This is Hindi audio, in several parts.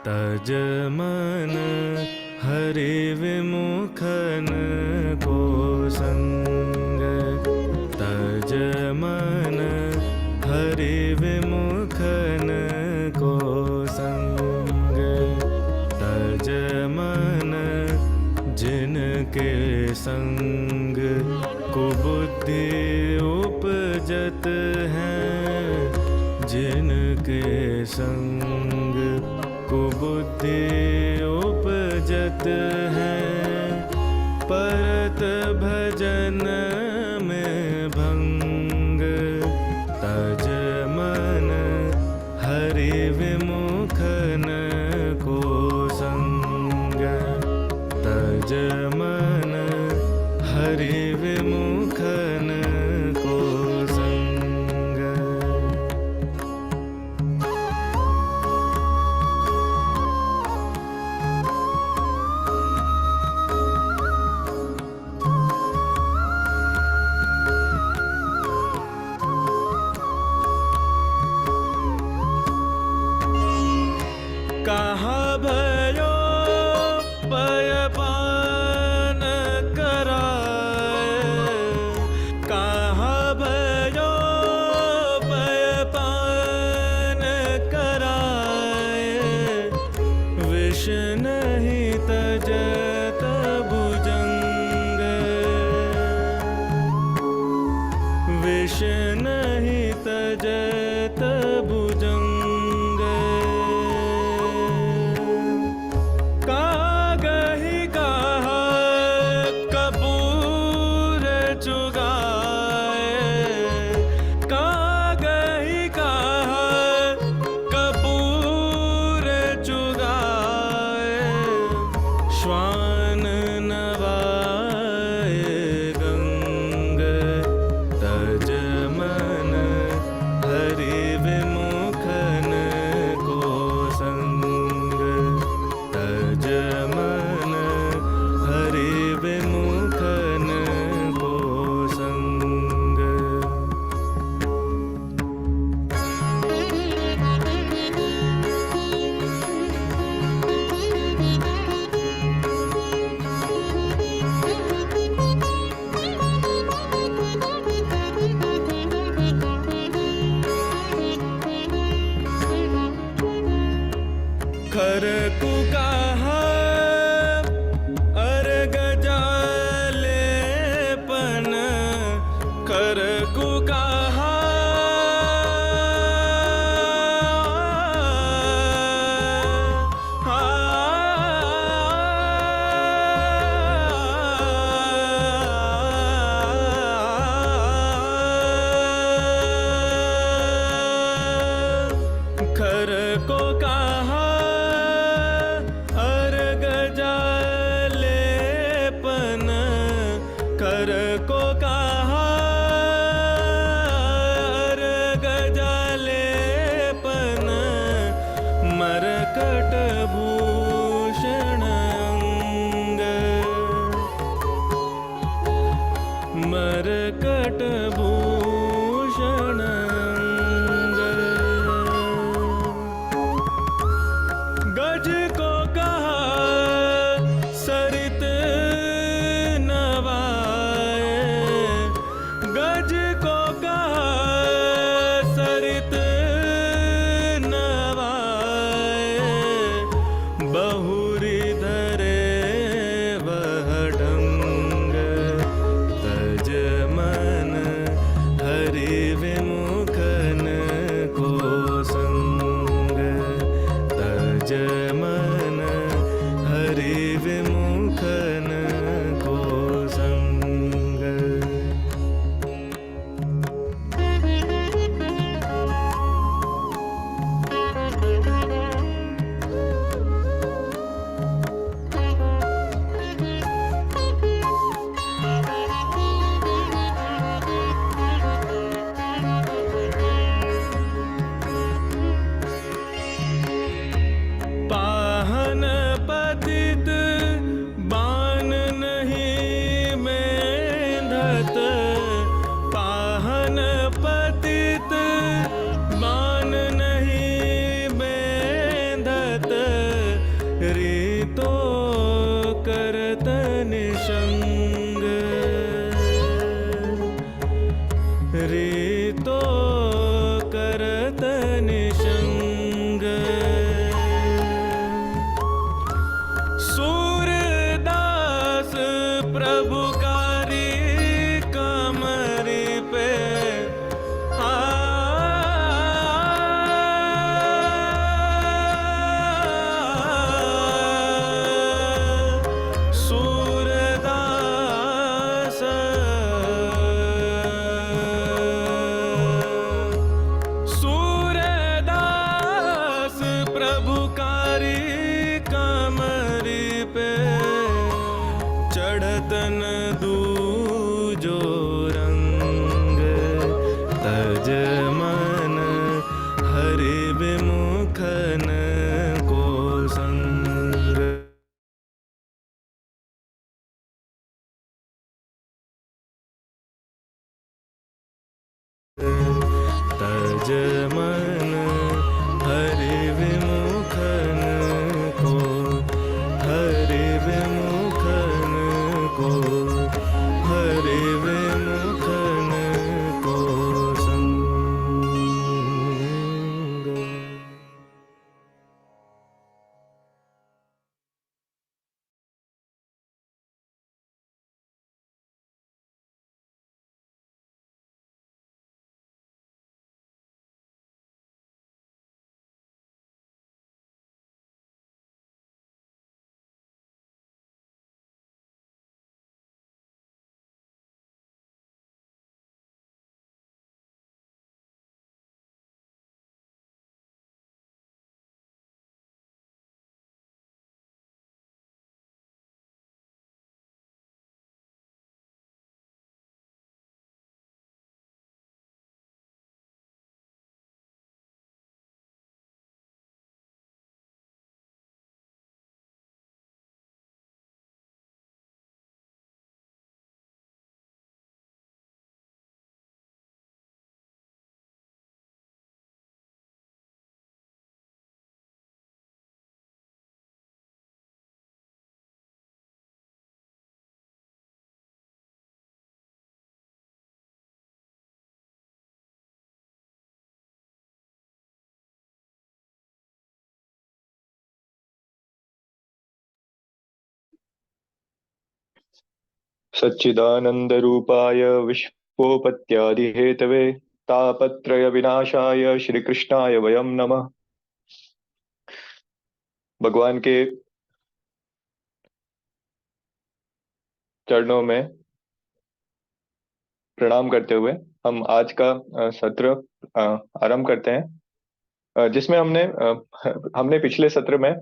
तज मन हरि विमुखन को संग। तज मन हरि विमुखन को संग। तज मन जिनके संग कुबुद्धि उपजत है। जिनके संग कुबुद्धि उपजत है। परत भजन में भंग। तज मन हरि विमुखन को संग। तज मन हरि विमुखन को संग। कहाँ भयो पयपान कराए। कहाँ भयो पयपान कराए। विष नहीं तजत भुजंग। विष नहीं तजत भुजंग। कागहि कहा कपूर चुगाए। कागहि कहा कपूर चुगाए। श्वान नवाए गंग। तज मन हरि विमुखन को संग। तज मन हरि विमुखन को संग। खर कुकाहा अर्घ जालेपन। खर कुकाहा खर को कहा अर्घ जालेपन। खर को कहा अर्घ जालेपन। मरकट भूषण अंग। मरकट भूषण अंग। चढ़त निशंग। सूरदास प्रभुकारी कमरि पे सूरदास सूरदास प्रभुकारी कमरि पे चढ़तन दूजो रंग। तज मन हरि विमुखन को संग। तज मन हरि विमुखन को, हरि विमुखन को, हरि विमुखन को संग। सच्चिदानन्दरूपाय विश्वोपत्यादिहेतवे तापत्रय विनाशाय श्रीकृष्णाय वयं नमः। भगवान के चरणों में प्रणाम करते हुए हम आज का सत्र आरंभ करते हैं, जिसमें हमने पिछले सत्र में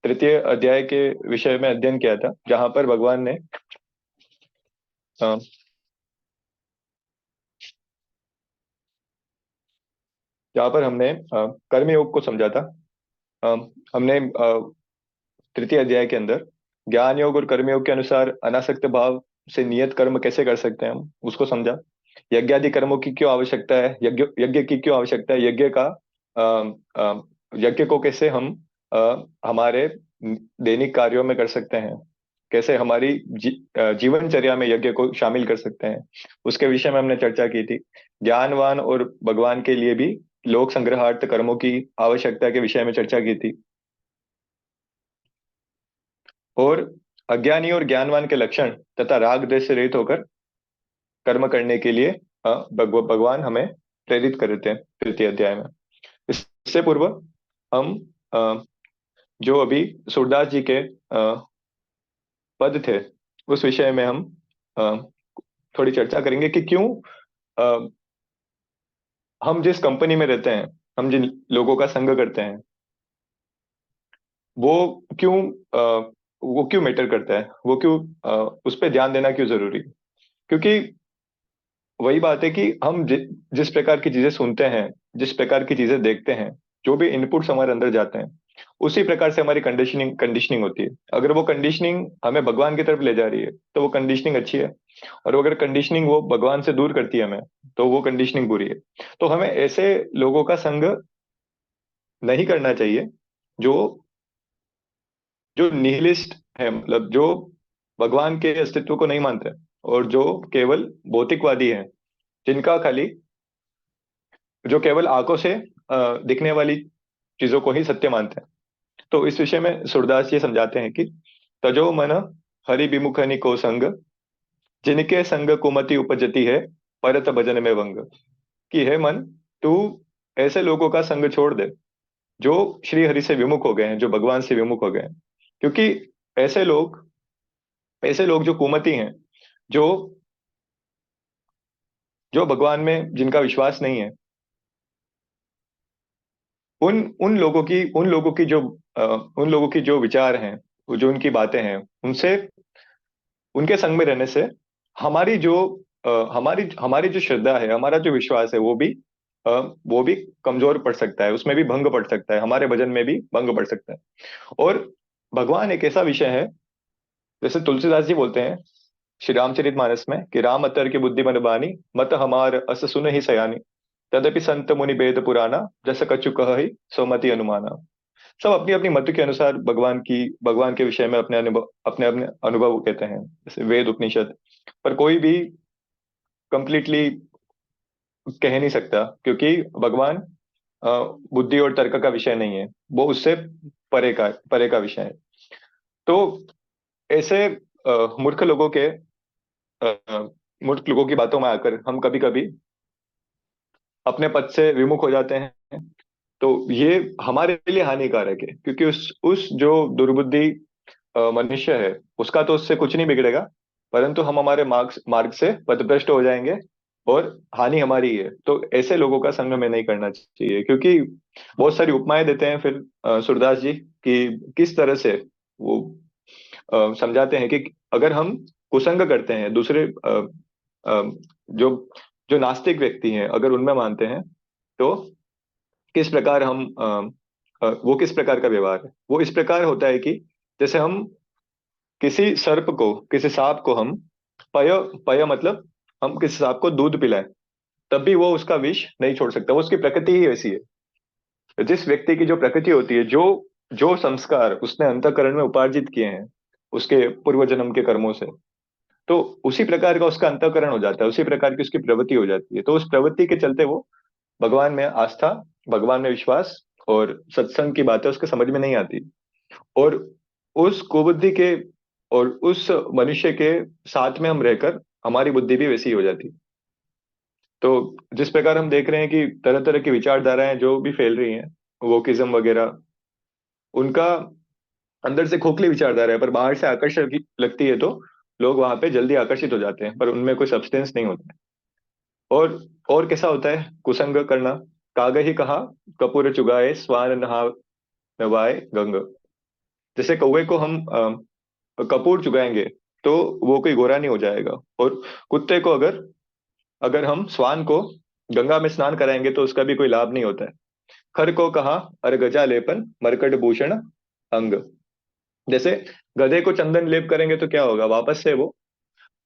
तृतीय अध्याय के विषय में अध्ययन किया था, जहां पर भगवान ने हमने कर्मयोग को समझा था। हमने तृतीय अध्याय के अंदर ज्ञान योग और कर्मयोग के अनुसार अनासक्त भाव से नियत कर्म कैसे कर सकते हैं, हम उसको समझा। यज्ञादि कर्मों की क्यों आवश्यकता है, यज्ञ की क्यों आवश्यकता है, यज्ञ को कैसे हम हमारे दैनिक कार्यों में कर सकते हैं, कैसे हमारी जीवनचर्या में यज्ञ को शामिल कर सकते हैं, उसके विषय में हमने चर्चा की थी। ज्ञानवान और भगवान के लिए भी लोक संग्रहार्थ कर्मों की आवश्यकता के विषय में चर्चा की थी। और अज्ञानी और ज्ञानवान के लक्षण तथा राग द्वेष से रहित होकर कर्म करने के लिए भगवान हमें प्रेरित कर रहे थे तृतीय अध्याय में। इससे पूर्व हम जो अभी सूरदास जी के पद थे, उस विषय में हम थोड़ी चर्चा करेंगे कि क्यों हम जिस कंपनी में रहते हैं, हम जिन लोगों का संग करते हैं, वो क्यों मैटर करता है, वो क्यों उस पर ध्यान देना क्यों जरूरी। क्योंकि वही बात है कि हम जिस प्रकार की चीजें सुनते हैं, जिस प्रकार की चीजें देखते हैं, जो भी इनपुट्स हमारे अंदर जाते हैं, उसी प्रकार से हमारी कंडीशनिंग होती है। अगर वो कंडीशनिंग हमें भगवान की तरफ ले जा रही है तो वो कंडीशनिंग अच्छी है, और अगर कंडीशनिंग वो भगवान से दूर करती है हमें, तो वो कंडीशनिंग बुरी है। तो हमें ऐसे लोगों का संग नहीं करना चाहिए जो जो निहिलिस्ट है, मतलब जो भगवान के अस्तित्व को नहीं मानते और जो केवल भौतिकवादी हैं, जिनका खाली जो केवल आंखों से दिखने वाली चीजों को ही सत्य मानते हैं। तो इस विषय में सूरदास जी समझाते हैं कि तजो मन हरि विमुखनि को संग, जिनके संग कुमति उपजती है, परत भजन में वंग। कि हे मन, तू ऐसे लोगों का संग छोड़ दे जो श्री हरि से विमुख हो गए हैं, जो भगवान से विमुख हो गए हैं। क्योंकि ऐसे लोग ऐसे लोग जो कुमति हैं, जो जो भगवान में जिनका विश्वास नहीं है, उन उन लोगों की जो उन लोगों की जो विचार हैं, जो उनकी बातें हैं, उनसे उनके संग में रहने से हमारी जो हमारी हमारी जो श्रद्धा है, हमारा जो विश्वास है, अ, वो भी कमजोर पड़ सकता है, उसमें भी भंग पड़ सकता है, हमारे भजन में भी भंग पड़ सकता है। और भगवान एक ऐसा विषय है, जैसे तुलसीदास जी बोलते हैं श्री रामचरितमानस में कि राम अतर की बुद्धि मन बानी, मत हमार अस सुन ही सयानी, तदपि संत मुनि वेद पुराना, जस कछु कहि सो मति अनुमाना। सब अपनी अपनी मत के अनुसार भगवान के विषय में अपने अपने अनुभव कहते हैं, जैसे वेद उपनिषद। पर कोई भी कंप्लीटली कह नहीं सकता, क्योंकि भगवान अ, बुद्धि और तर्क का विषय नहीं है, वो उससे परे का विषय है। तो ऐसे मूर्ख लोगों के मूर्ख लोगों की बातों में आकर हम कभी कभी अपने पद से विमुख हो जाते हैं। तो ये हमारे लिए हानिकारक है, क्योंकि उस जो दुर्बुद्धि मनुष्य है, उसका तो उससे कुछ नहीं बिगड़ेगा, परंतु हम हमारे मार्ग मार्ग से पथभ्रष्ट हो जाएंगे, और हानि हमारी है। तो ऐसे लोगों का संग में नहीं करना चाहिए, क्योंकि बहुत सारी उपमाएं देते हैं फिर सूरदास जी कि किस तरह से वो समझाते हैं कि अगर हम कुसंग करते हैं, दूसरे अ, जो जो नास्तिक व्यक्ति हैं, अगर उनमें मानते हैं, तो किस प्रकार वो किस प्रकार का व्यवहार है। वो इस प्रकार होता है कि जैसे हम किसी सांप को हम पय पय मतलब हम किसी सांप को दूध पिलाएं, तब भी वो उसका विष नहीं छोड़ सकता, वो उसकी प्रकृति ही ऐसी है। जिस व्यक्ति की जो प्रकृति होती है, जो जो संस्कार उसने अंतःकरण में उपार्जित किए हैं उसके पूर्व जन्म के कर्मों से, तो उसी प्रकार का उसका अंतःकरण हो जाता है, उसी प्रकार की उसकी प्रवृत्ति हो जाती है। तो उस प्रवृत्ति के चलते वो भगवान में आस्था, भगवान में विश्वास और सत्संग की बातें उसके समझ में नहीं आती। और उस कुबुद्धि के और उस मनुष्य के साथ में हम रहकर हमारी बुद्धि भी वैसी ही हो जाती। तो जिस प्रकार हम देख रहे हैं कि तरह तरह की विचारधाराएं जो भी फैल रही हैं, वोकिज्म वगैरह, उनका अंदर से खोखली विचारधारा है, पर बाहर से आकर्षक लगती है, तो लोग वहां पे जल्दी आकर्षित हो जाते हैं, पर उनमें कोई सब्सटेंस नहीं होता है। और और कैसा होता है कुसंग करना? काग ही कहा कपूर चुगाए, स्वान नहा नवाए गंग। जैसे कौवे को हम कपूर चुगाएंगे तो वो कोई गोरा नहीं हो जाएगा, और कुत्ते को अगर अगर हम स्वान को गंगा में स्नान कराएंगे तो उसका भी कोई लाभ नहीं होता है। खर को कहा अर गजा लेपन, मरकट भूषण अंग। जैसे गधे को चंदन लेप करेंगे तो क्या होगा, वापस से वो,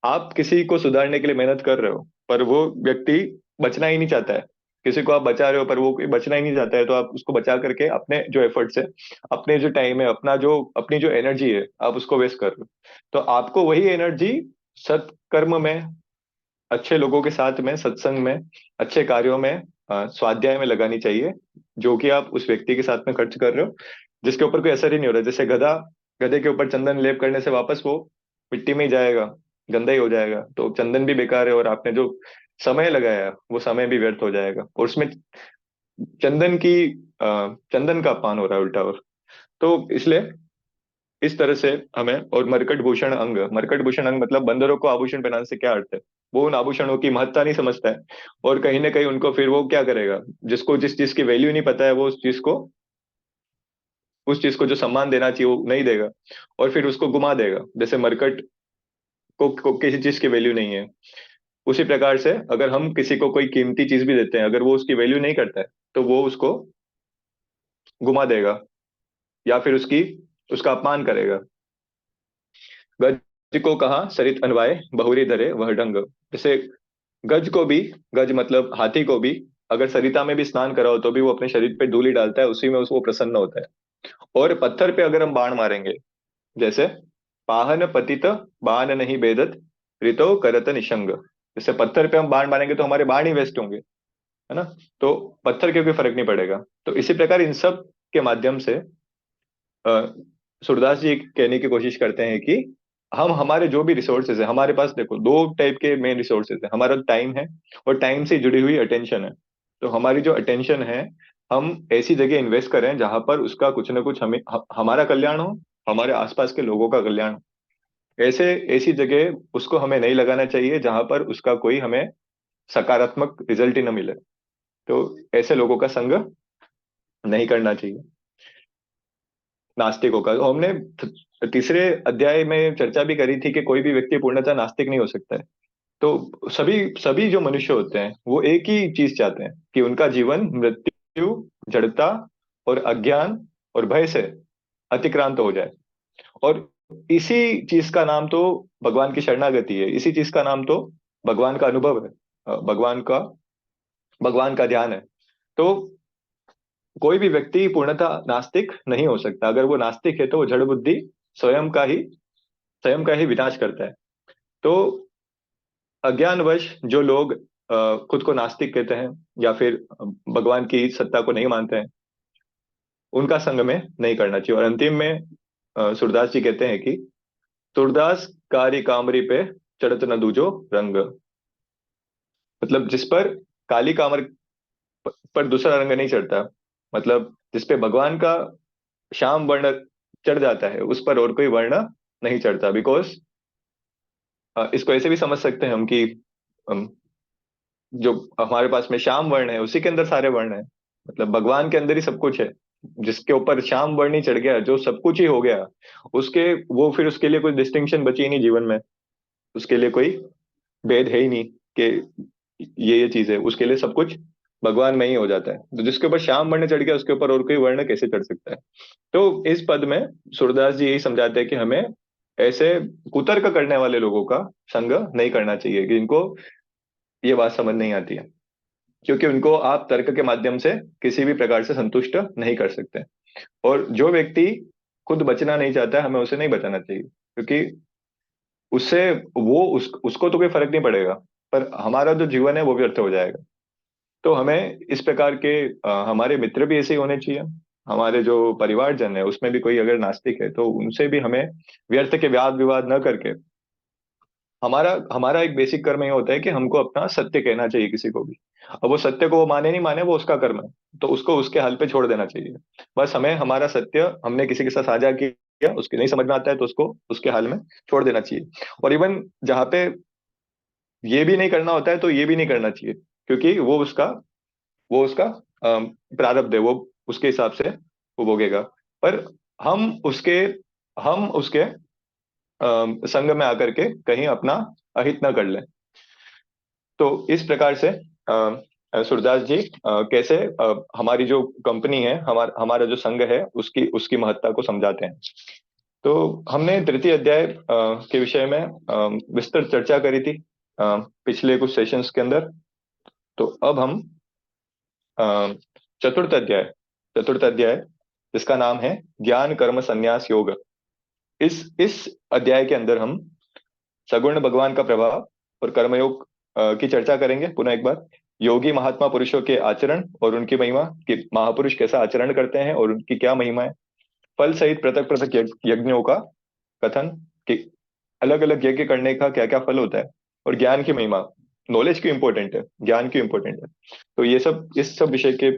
आप किसी को सुधारने के लिए मेहनत कर रहे हो, पर वो व्यक्ति बचना ही नहीं चाहता है। किसी को आप बचा रहे हो पर वो कोई बचना ही नहीं चाहता है, तो आप उसको बचा करके अपने जो एफर्ट्स है, अपने जो टाइम है, अपनी जो एनर्जी है, आप उसको वेस्ट कर रहे हो। तो आपको वही एनर्जी सत्कर्म में, अच्छे लोगों के साथ में, सत्संग में, अच्छे कार्यों में, स्वाध्याय में लगानी चाहिए, जो कि आप उस व्यक्ति के साथ में खर्च कर रहे हो, जिसके ऊपर कोई असर ही नहीं हो रहा। जैसे गधे के ऊपर चंदन लेप करने से वापस वो मिट्टी में ही जाएगा, गंदा ही हो जाएगा, तो चंदन भी बेकार है, और आपने जो समय लगाया वो समय भी व्यर्थ हो जाएगा, और उसमें चंदन का अपमान हो रहा है उल्टा। और तो इसलिए इस तरह से हमें, और मरकट भूषण अंग मतलब बंदरों को आभूषण पहनाने से क्या अर्थ है? वो उन आभूषणों की महत्ता नहीं समझता है, और कहीं ना कहीं उनको फिर वो क्या करेगा, जिसको जिस चीज की वैल्यू नहीं पता है, वो उस चीज को जो सम्मान देना चाहिए वो नहीं देगा, और फिर उसको गुमा देगा। जैसे मरकट को किसी चीज की वैल्यू नहीं है, उसी प्रकार से अगर हम किसी को कोई कीमती चीज भी देते हैं, अगर वो उसकी वैल्यू नहीं करता है, तो वो उसको गुमा देगा, या फिर उसका अपमान करेगा। गज को कहा सरित अनवाय, बहुरी धरे वह ढंग। जैसे गज को भी, गज मतलब हाथी को भी, अगर सरिता में भी स्नान कराओ तो भी वो अपने शरीर पे धूళि डालता है, उसी में उसको प्रसन्न होता है। और पत्थर पे अगर हम बाण मारेंगे, जैसे पाहन पतित बाण नहीं बेदत, ऋतो करत निशंग। जैसे पत्थर पे हम बाण मारेंगे तो हमारे बाण ही वेस्ट होंगे, है ना। तो पत्थर के कोई फर्क नहीं पड़ेगा। तो इसी प्रकार इन सब के माध्यम से अ, सूरदास जी कहने की कोशिश करते हैं कि हम हमारे जो भी रिसोर्सेज है हमारे पास, देखो दो टाइप के मेन रिसोर्सेज है, हमारा टाइम है और टाइम से जुड़ी हुई अटेंशन है। तो हमारी जो अटेंशन है, हम ऐसी जगह इन्वेस्ट करें जहां पर उसका कुछ ना कुछ हमें हमारा कल्याण हो, हमारे आसपास के लोगों का कल्याण हो। ऐसे ऐसी जगह उसको हमें नहीं लगाना चाहिए जहां पर उसका कोई हमें सकारात्मक रिजल्ट ही ना मिले। तो ऐसे लोगों का संग नहीं करना चाहिए, नास्तिकों का। तो हमने तीसरे अध्याय में चर्चा भी करी थी कि कोई भी व्यक्ति पूर्णतः नास्तिक नहीं हो सकता है। तो सभी सभी जो मनुष्य होते हैं वो एक ही चीज चाहते हैं कि उनका जीवन मृत्यु, जड़ता और अज्ञान और भय से अतिक्रांत हो जाए। और इसी चीज का नाम तो भगवान की शरणागति है, इसी चीज का नाम तो भगवान का अनुभव है, भगवान का ध्यान है। तो कोई भी व्यक्ति पूर्णतः नास्तिक नहीं हो सकता। अगर वो नास्तिक है तो वो जड़ बुद्धि स्वयं का ही स्वयं का ही विनाश करता है। तो अज्ञानवश जो लोग खुद को नास्तिक कहते हैं या फिर भगवान की सत्ता को नहीं मानते हैं, उनका संग में नहीं करना चाहिए। और अंतिम में सूरदास जी कहते हैं कि सूरदास कारी कामरी पे चढ़त न दूजो रंग। मतलब जिस पर काली कामर पर दूसरा रंग नहीं चढ़ता, मतलब जिस पे भगवान का श्याम वर्ण चढ़ जाता है उस पर और कोई वर्ण नहीं चढ़ता। बिकॉज इसको ऐसे भी समझ सकते हैं हम कि अम, जो हमारे पास में श्याम वर्ण है उसी के अंदर सारे वर्ण है। मतलब भगवान के अंदर ही सब कुछ है। जिसके ऊपर श्याम वर्ण ही चढ़ गया, जो सब कुछ ही हो गया, उसके वो फिर उसके लिए कोई डिस्टिंक्शन बची ही नहीं जीवन में। उसके लिए कोई भेद है ही नहीं कि ये चीज है। उसके लिए सब कुछ भगवान में ही हो जाता है। तो जिसके ऊपर श्याम वर्ण चढ़ गया उसके ऊपर और कोई वर्ण कैसे चढ़ सकता है। तो इस पद में सूरदास जी यही समझाते हैं कि हमें ऐसे कुतर्क करने वाले लोगों का संग नहीं करना चाहिए, कि इनको ये बात समझ नहीं आती है, क्योंकि उनको आप तर्क के माध्यम से किसी भी प्रकार से संतुष्ट नहीं कर सकते। और जो व्यक्ति खुद बचना नहीं चाहता है हमें उसे नहीं बचाना चाहिए, क्योंकि उससे उसको तो कोई फर्क नहीं पड़ेगा, पर हमारा जो जीवन है वो व्यर्थ हो जाएगा। तो हमें इस प्रकार के हमारे मित्र भी ऐसे ही होने चाहिए। हमारे जो परिवारजन है उसमें भी कोई अगर नास्तिक है तो उनसे भी हमें व्यर्थ के वाद विवाद न करके, हमारा हमारा एक बेसिक कर्म ये होता है कि हमको अपना सत्य कहना चाहिए किसी को भी। अब वो सत्य को वो माने नहीं माने वो उसका कर्म है, तो उसको उसके हाल पे छोड़ देना चाहिए। बस हमें हमारा सत्य हमने किसी के साथ साझा किया, उसके नहीं समझ में आता है तो उसको उसके हाल में छोड़ देना चाहिए। और इवन जहाँ पे ये भी नहीं करना होता है तो ये भी नहीं करना चाहिए, क्योंकि वो उसका प्रारब्ध है, वो उसके हिसाब से वो भोगेगा। पर हम उसके हम उसके संग में आकर के कहीं अपना अहित न कर लें। तो इस प्रकार से सूरदास जी कैसे हमारी जो कंपनी है, हमारा जो संघ है उसकी उसकी महत्ता को समझाते हैं। तो हमने तृतीय अध्याय के विषय में विस्तृत चर्चा करी थी पिछले कुछ सेशंस के अंदर। तो अब हम अ, चतुर्थ अध्याय चतुर्थ अध्याय जिसका नाम है ज्ञान कर्म संन्यास योग, इस अध्याय के अंदर हम सगुण भगवान का प्रभाव और कर्मयोग की चर्चा करेंगे पुनः एक बार। योगी महात्मा पुरुषों के आचरण और उनकी महिमा, कि महापुरुष कैसा आचरण करते हैं और उनकी क्या महिमा है। फल सहित पृथक पृथक यज्ञों का कथन, कि अलग अलग यज्ञ करने का क्या क्या फल होता है। और ज्ञान की महिमा, नॉलेज क्यों इंपॉर्टेंट है, ज्ञान क्यों इंपॉर्टेंट है। तो ये सब इस सब विषय के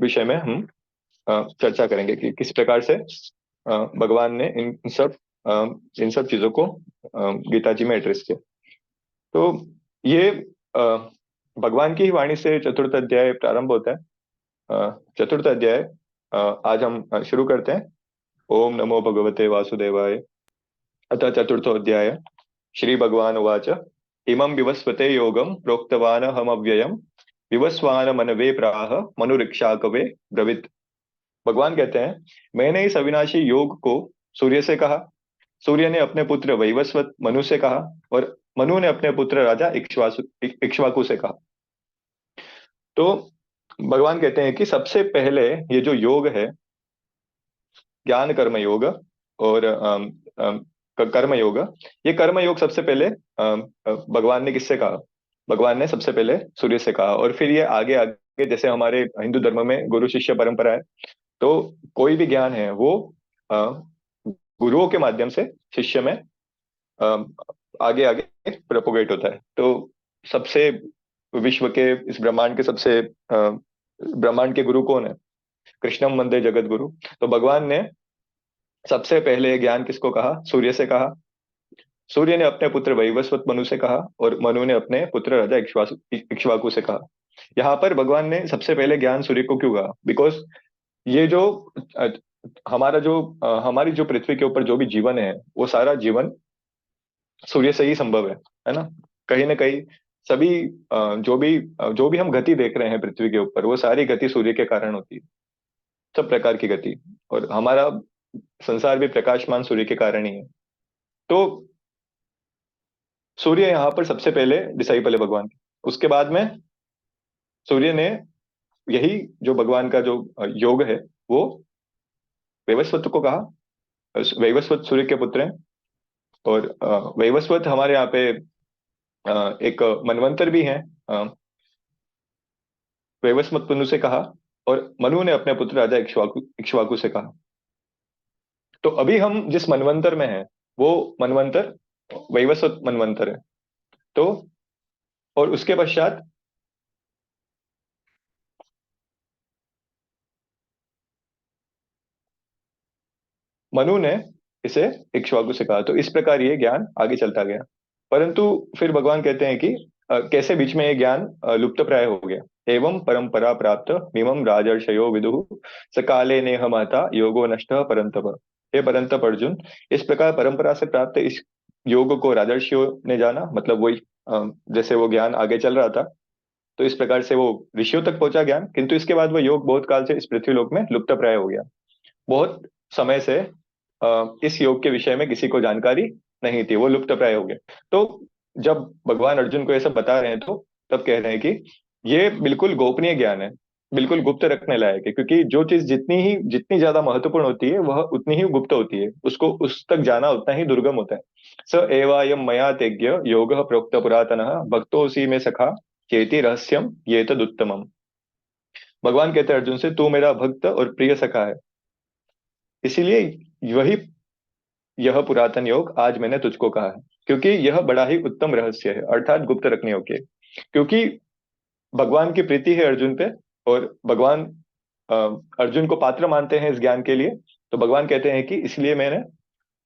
विषय में हम चर्चा करेंगे कि किस प्रकार से भगवान ने इन सब चीजों को गीता जी में एड्रेस किया। तो ये भगवान की ही वाणी से चतुर्थ अध्याय प्रारंभ होता है। चतुर्थ अध्याय आज हम शुरू करते हैं। ओम नमो भगवते वासुदेवाय। अथ चतुर्थोऽध्याय। श्री भगवान उवाच इमं विवस्वते योगं प्रोक्तवान हम अव्ययम विवस्वान मनवे प्राह मनुरिक्षाकवे ब्रवीत। भगवान कहते हैं मैंने इस अविनाशी योग को सूर्य से कहा, सूर्य ने अपने पुत्र वैवस्वत मनु से कहा, और मनु ने अपने पुत्र राजा इक्ष्वाकु से कहा। तो भगवान कहते हैं कि सबसे पहले ये जो योग है, ज्ञान कर्म योग और कर्म योग, ये कर्म योग सबसे पहले भगवान ने किससे कहा, भगवान ने सबसे पहले सूर्य से कहा, और फिर ये आगे आगे, जैसे हमारे हिंदू धर्म में गुरु शिष्य परंपरा है, तो कोई भी ज्ञान है वो अ, गुरुओं के माध्यम से शिष्य में अ, आगे आगे प्रोपोगेट होता है। तो सबसे विश्व के, इस ब्रह्मांड के सबसे ब्रह्मांड के गुरु कौन है? कृष्णम वंदे जगत गुरु। तो भगवान ने सबसे पहले ज्ञान किसको कहा? सूर्य से कहा। सूर्य ने अपने पुत्र वैवस्वत मनु से कहा, और मनु ने अपने पुत्र राजा इक्ष्वाकु से कहा। यहाँ पर भगवान ने सबसे पहले ज्ञान सूर्य को क्यों कहा? बिकॉज ये जो अ, हमारा जो हमारी जो पृथ्वी के ऊपर जो भी जीवन है, वो सारा जीवन सूर्य से ही संभव है ना? कहीं ना कहीं सभी जो भी हम गति देख रहे हैं पृथ्वी के ऊपर, वो सारी गति सूर्य के कारण होती है। सब प्रकार की गति। और हमारा संसार भी प्रकाशमान सूर्य के कारण ही है। तो सूर्य यहाँ पर सबसे पहले डिसाइपल है भगवान के। उसके बाद में सूर्य ने यही जो भगवान का जो योग है, वो वैवस्वत को कहा। वैवस्वत सूर्य के पुत्र हैं। और वैवस्वत हमारे यहाँ पे एक मनवंतर भी है। अ, वैवस्वत मनु से कहा, और मनु ने अपने पुत्र राजा इक्ष्वाकु से कहा। तो अभी हम जिस मनवंतर में हैं, वो मनवंतर वैवस्वत मनवंतर है। तो और उसके पश्चात मनु ने इसे इक्ष्वाकु से कहा। तो इस प्रकार ये ज्ञान आगे चलता गया। परंतु फिर भगवान कहते हैं कि कैसे बीच में ये ज्ञान लुप्त प्राय हो गया। एवं परंपरा प्राप्त मिमम राजर्षयो विदुः सकाले नेह महता योगो नष्टः परंतप। हे परंतप अर्जुन, इस प्रकार परंपरा से प्राप्त इस योग को राजर्षियों ने जाना, मतलब वही जैसे वो ज्ञान आगे चल रहा था, तो इस प्रकार से वो ऋषियों तक पहुंचा ज्ञान, किंतु इसके बाद वो योग बहुत काल से इस पृथ्वी लोक में लुप्त प्राय हो गया। बहुत समय से इस योग के विषय में किसी को जानकारी नहीं थी, वो लुप्त प्राय हो गए। तो जब भगवान अर्जुन को ये सब बता रहे हैं, तो तब कह रहे हैं कि ये बिल्कुल गोपनीय ज्ञान है, बिल्कुल गुप्त रखने लायक है, क्योंकि जो चीज जितनी ज्यादा महत्वपूर्ण होती है, वह उतनी ही गुप्त होती है, उसको उस तक जाना उतना ही दुर्गम होता है। स एवायम मया तेज्ञ योग प्रोक्त पुरातन भक्तोसी में सखा चेति रहस्यम ये तदुत्तमम। भगवान कहते हैं अर्जुन से, तू मेरा भक्त और प्रिय सखा है, इसीलिए वही यह पुरातन योग आज मैंने तुझको कहा है, क्योंकि यह बड़ा ही उत्तम रहस्य है, अर्थात गुप्त रखने योग्य है। क्योंकि भगवान की प्रीति है अर्जुन पे, और भगवान अ, अर्जुन को पात्र मानते हैं इस ज्ञान के लिए। तो भगवान कहते हैं कि इसलिए मैंने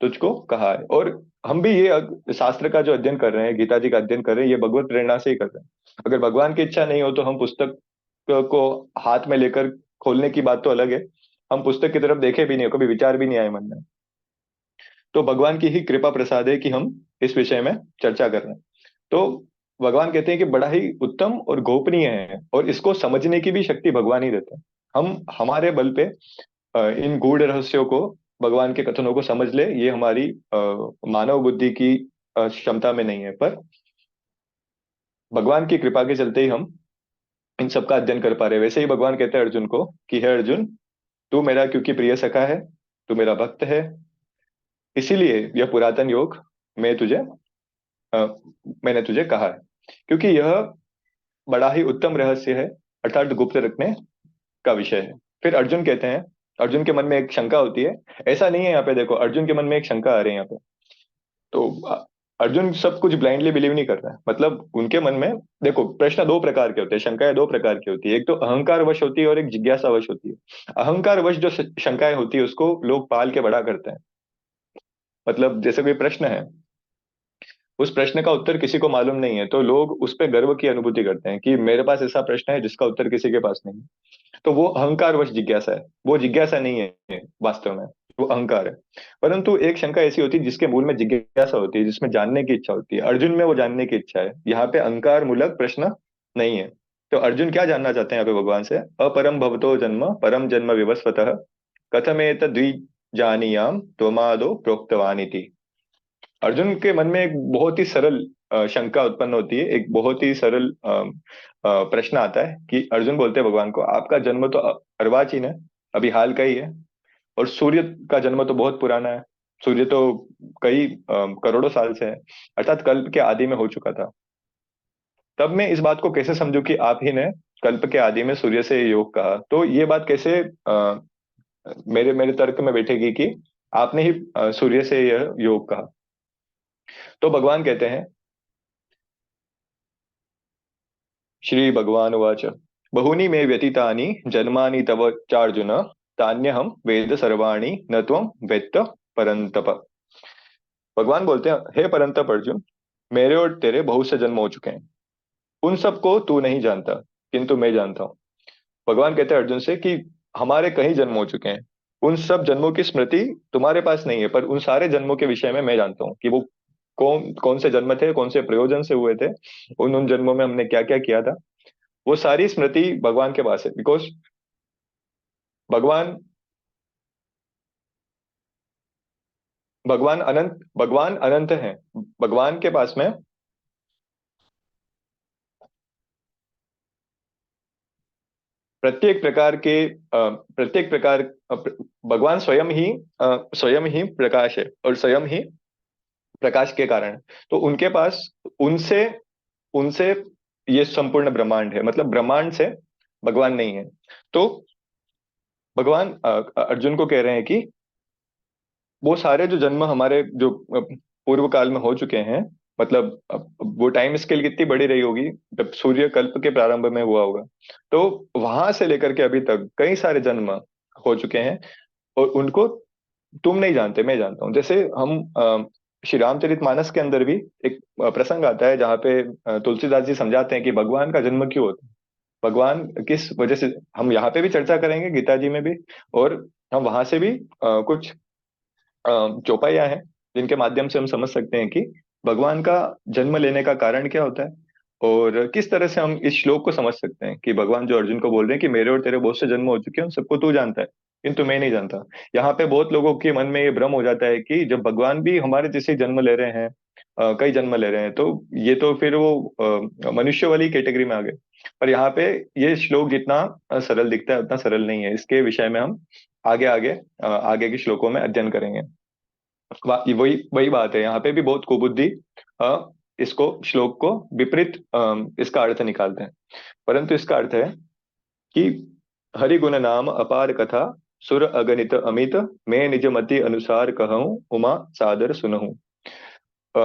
तुझको कहा है। और हम भी ये शास्त्र का जो अध्ययन कर रहे हैं, गीता जी का अध्ययन कर रहे हैं, ये भगवत प्रेरणा से ही कर रहे हैं। अगर भगवान की इच्छा नहीं हो, तो हम पुस्तक को हाथ में लेकर खोलने की बात तो अलग है, हम पुस्तक की तरफ देखे भी नहीं हो, कभी विचार भी नहीं आए मन में। तो भगवान की ही कृपा प्रसाद है कि हम इस विषय में चर्चा कर रहे हैं। तो भगवान कहते हैं कि बड़ा ही उत्तम और गोपनीय है, और इसको समझने की भी शक्ति भगवान ही देते हैं। हम हमारे बल पे इन गूढ़ रहस्यों को, भगवान के कथनों को समझ ले, ये हमारी मानव बुद्धि की क्षमता में नहीं है। पर भगवान की कृपा के चलते ही हम इन सब का अध्ययन कर पा रहे हैं। वैसे ही भगवान कहते हैं अर्जुन को कि हे अर्जुन, तू मेरा क्योंकि प्रिय सखा है, तू मेरा भक्त है, इसीलिए यह पुरातन योग मैं तुझे अ, मैंने तुझे कहा है, क्योंकि यह बड़ा ही उत्तम रहस्य है, अर्थात गुप्त रखने का विषय है। फिर अर्जुन कहते हैं, अर्जुन के मन में एक शंका होती है। ऐसा नहीं है, यहाँ पे देखो, अर्जुन के मन में एक शंका आ रही है यहाँ पे। तो अर्जुन सब कुछ ब्लाइंडली बिलीव नहीं कर रहा है, मतलब उनके मन में, देखो, प्रश्न दो प्रकार के होते हैं, शंकाएं दो प्रकार की होती है। एक तो अहंकार वश होती है, और एक जिज्ञासा वश होती है। अहंकार वश जो शंकाएं होती है, उसको लोग पाल के बड़ा करते हैं। मतलब जैसे कोई प्रश्न है, उस प्रश्न का उत्तर किसी को मालूम नहीं है, तो लोग उस पर गर्व की अनुभूति करते हैं कि मेरे पास ऐसा प्रश्न है जिसका उत्तर किसी के पास नहीं है। तो वो अहंकारवश जिज्ञासा है, वो जिज्ञासा नहीं है वास्तव में, वो अहंकार है। परंतु एक शंका ऐसी होती है जिसके मूल में जिज्ञासा होती है, जिसमें जानने की इच्छा होती है। अर्जुन में वो जानने की इच्छा है, यहाँ पे अहंकार मूलक प्रश्न नहीं है। तो अर्जुन क्या जानना चाहते हैं यहाँ पे भगवान से? अपरम भवतो जन्म परम जन्म विवस्वतः कथमेतद्वि जानीयाम त्वमादो प्रोक्तवान इति। अर्जुन के मन में एक बहुत ही सरल शंका उत्पन्न होती है, एक बहुत ही सरल प्रश्न आता है कि अर्जुन बोलते हैं भगवान को, आपका जन्म तो अर्वाचीन है, अभी हाल का ही है, और सूर्य का जन्म तो बहुत पुराना है। सूर्य तो कई करोड़ों साल से है, अर्थात कल्प के आदि में हो चुका था। तब मैं इस बात को कैसे समझूं कि आप ही ने कल्प के आदि में सूर्य से योग कहा? तो ये बात कैसे मेरे मेरे तर्क में बैठेगी कि आपने ही सूर्य से यह योग कहा? तो भगवान कहते हैं, श्री भगवान उवाच, बहूनि मे व्यतीतानि जन्मानि तव चार्जुन, तान्यहं वेद सर्वाणि न त्वं वेत्त परन्तप। भगवान बोलते हैं, हे परंतप अर्जुन, मेरे और तेरे बहुत से जन्म हो चुके हैं, उन सबको तू नहीं जानता, किंतु मैं जानता हूँ। भगवान कहते हैं अर्जुन से कि हमारे कई जन्म हो चुके हैं, उन सब जन्मों की स्मृति तुम्हारे पास नहीं है, पर उन सारे जन्मों के विषय में मैं जानता हूँ कि वो कौन कौन से जन्म थे, कौन से प्रयोजन से हुए थे, उन उन जन्मों में हमने क्या क्या किया था। वो सारी स्मृति भगवान के पास है, बिकॉज भगवान भगवान अनंत है। भगवान के पास में प्रत्येक प्रकार के प्रत्येक प्रकार भगवान स्वयं ही प्रकाश है, और स्वयं ही प्रकाश के कारण है। तो उनके पास, उनसे उनसे ये संपूर्ण ब्रह्मांड है, मतलब ब्रह्मांड से भगवान नहीं है। तो भगवान अर्जुन को कह रहे हैं कि वो सारे जो जन्म हमारे जो पूर्व काल में हो चुके हैं, मतलब वो टाइम स्केल कितनी बड़ी रही होगी, जब सूर्य कल्प के प्रारंभ में हुआ होगा, तो वहां से लेकर के अभी तक कई सारे जन्म हो चुके हैं, और उनको तुम नहीं जानते, मैं जानता हूँ। जैसे हम श्री रामचरितमानस के अंदर भी एक प्रसंग आता है जहाँ पे तुलसीदास जी समझाते हैं कि भगवान का जन्म क्यों होता है, भगवान किस वजह से। हम यहाँ पे भी चर्चा करेंगे, गीता जी में भी, और हम वहां से भी कुछ चौपाइयां हैं जिनके माध्यम से हम समझ सकते हैं कि भगवान का जन्म लेने का कारण क्या होता है, और किस तरह से हम इस श्लोक को समझ सकते हैं कि भगवान जो अर्जुन को बोल रहे हैं कि मेरे और तेरे बहुत से जन्म हो चुके हैं, उन सबको तू जानता है, किंतु मैं नहीं जानता। यहाँ पे बहुत लोगों के मन में ये भ्रम हो जाता है कि जब भगवान भी हमारे जैसे जन्म ले रहे हैं, कई जन्म ले रहे हैं, तो ये तो फिर वो मनुष्य वाली कैटेगरी में आ गए। पर यहाँ पे ये श्लोक जितना सरल दिखता है उतना सरल नहीं है। इसके विषय में हम आगे आगे आगे के श्लोकों में अध्ययन करेंगे। वही वही बात है, यहाँ पे भी बहुत कुबुद्धि इसको श्लोक को विपरीत इसका अर्थ निकालते हैं। परंतु इसका अर्थ है कि हरि गुण नाम अपार कथा, सुर अगणित अमित, मैं निज मति अनुसार कहूँ, उमा सादर सुनहूं। अ,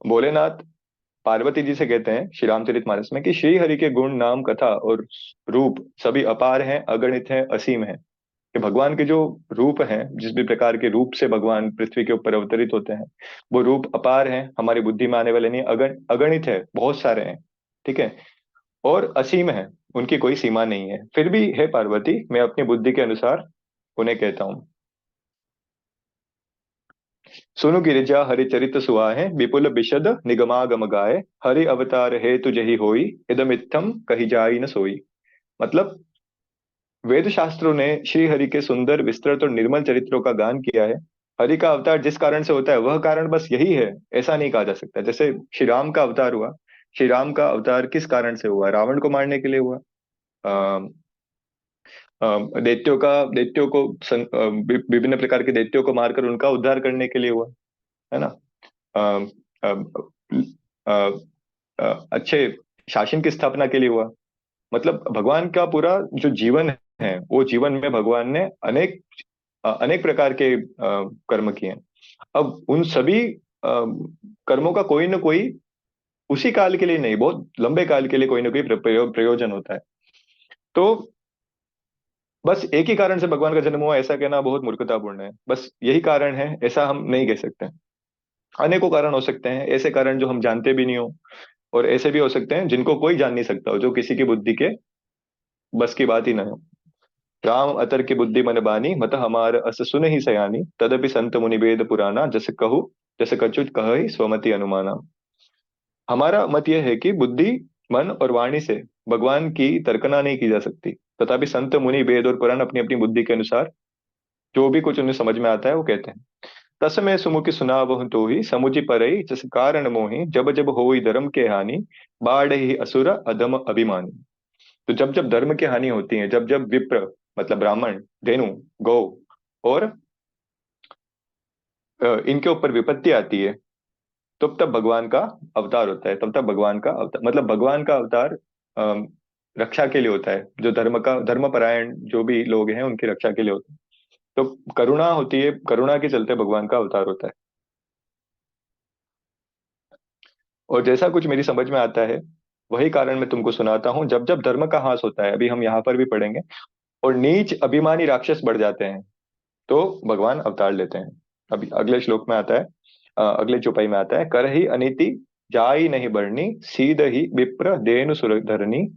भोलेनाथ पार्वती जी से कहते हैं श्री रामचरितमानस में कि श्री हरि के गुण नाम कथा और रूप सभी अपार हैं, अगणित हैं, असीम हैं। कि भगवान के जो रूप हैं, जिस भी प्रकार के रूप से भगवान पृथ्वी के ऊपर अवतरित होते हैं, वो रूप अपार हैं, हमारी बुद्धि में आने वाले नहीं, अगणित है, बहुत सारे हैं, ठीक है, और असीम है, उनकी कोई सीमा नहीं है। फिर भी है पार्वती, मैं अपनी बुद्धि के अनुसार उन्हें कहता हूँ। सुनु गिरिजा हरिचरित सुहाए, विपुल बिशद निगमागम गाए, हरि अवतार है तुझे ही होई, इदमित्थम कही जाई न सोई। मतलब वेद शास्त्रों ने श्री हरि के सुंदर विस्तृत और निर्मल चरित्रों का गान किया है। हरि का अवतार जिस कारण से होता है वह कारण बस यही है, ऐसा नहीं कहा जा सकता। जैसे श्री राम का अवतार हुआ, श्री राम का अवतार किस कारण से हुआ? रावण को मारने के लिए हुआ। अ, दैत्यों को विभिन्न प्रकार के दैत्यों को मारकर उनका उद्धार करने के लिए हुआ, है ना। अ, अ, अ, अच्छे शासन की स्थापना के लिए हुआ। मतलब भगवान का पूरा जो जीवन है, वो जीवन में भगवान ने अनेक प्रकार के कर्म किए हैं। अब उन सभी कर्मों का कोई ना कोई उसी काल के लिए नहीं, बहुत लंबे काल के लिए कोई ना कोई प्रयोजन होता है। तो बस एक ही कारण से भगवान का जन्म हुआ ऐसा कहना बहुत मूर्खतापूर्ण है। बस यही कारण है ऐसा हम नहीं कह सकते। अनेकों कारण हो सकते हैं, ऐसे कारण जो हम जानते भी नहीं हो, और ऐसे भी हो सकते हैं जिनको कोई जान नहीं सकता हो, जो किसी की बुद्धि के बस की बात ही ना हो। राम अतर की बुद्धि मन बानी, मत हमार अस सुन ही सयानी, तदपि संत मुनि वेद पुराना, जस कहु जस कछुत कहि स्वमति अनुमाना। हमारा मत यह है कि बुद्धि, मन और वाणी से भगवान की तर्कना नहीं की जा सकती, तथापि संत मुनि वेद और पुराण अपनी अपनी बुद्धि के अनुसार जो भी कुछ उन्हें समझ में आता है वो कहते हैं। तस मैं सुमुखि सुनावहु तो ही, समुझि परई जस कारण मोहि, जब जब होई धर्म के हानि, बाढ़ ही असुर अधम अभिमानी। तो जब जब धर्म की हानि होती है, जब जब विप्र मतलब ब्राह्मण, धेनु, गौ और इनके ऊपर विपत्ति आती है, तब तब भगवान का अवतार होता है, तब तब भगवान का अवतार, मतलब भगवान का अवतार अम, रक्षा के लिए होता है, जो धर्मपरायण जो भी लोग हैं उनकी रक्षा के लिए होता है। तो करुणा होती है, करुणा के चलते भगवान का अवतार होता है। और जैसा कुछ मेरी समझ में आता है, वही कारण मैं तुमको सुनाता हूँ। जब जब धर्म का ह्रास होता है, अभी हम यहाँ पर भी पढ़ेंगे, और नीच अभिमानी राक्षस बढ़ जाते हैं, तो भगवान अवतार लेते हैं। अभी अगले श्लोक में आता है, अगले चौपाई में आता है, कर ही अनिति जाई नहीं बरनी, सीध ही विप्र देनु सुर धरनी,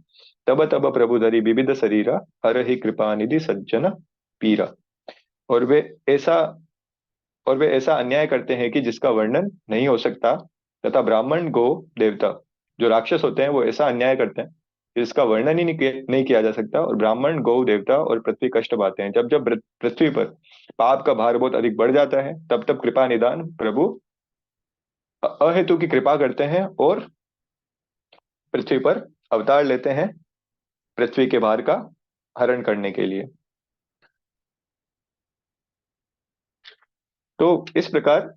तब तब प्रभु धरी विविध शरीरा, हर ही कृपा निधि सज्जन पीरा। और वे ऐसा अन्याय करते हैं कि जिसका वर्णन नहीं हो सकता, तथा ब्राह्मण गो देवता, जो राक्षस होते हैं वो ऐसा अन्याय करते हैं जिसका वर्णन ही नहीं किया जा सकता। और ब्राह्मण गौ देवता और पृथ्वी कष्ट पाते हैं। जब जब पृथ्वी पर पाप का भार बहुत अधिक बढ़ जाता है, तब तब कृपा निदान प्रभु अहेतु की कृपा करते हैं और पृथ्वी पर अवतार लेते हैं, पृथ्वी के भार का हरण करने के लिए। तो इस प्रकार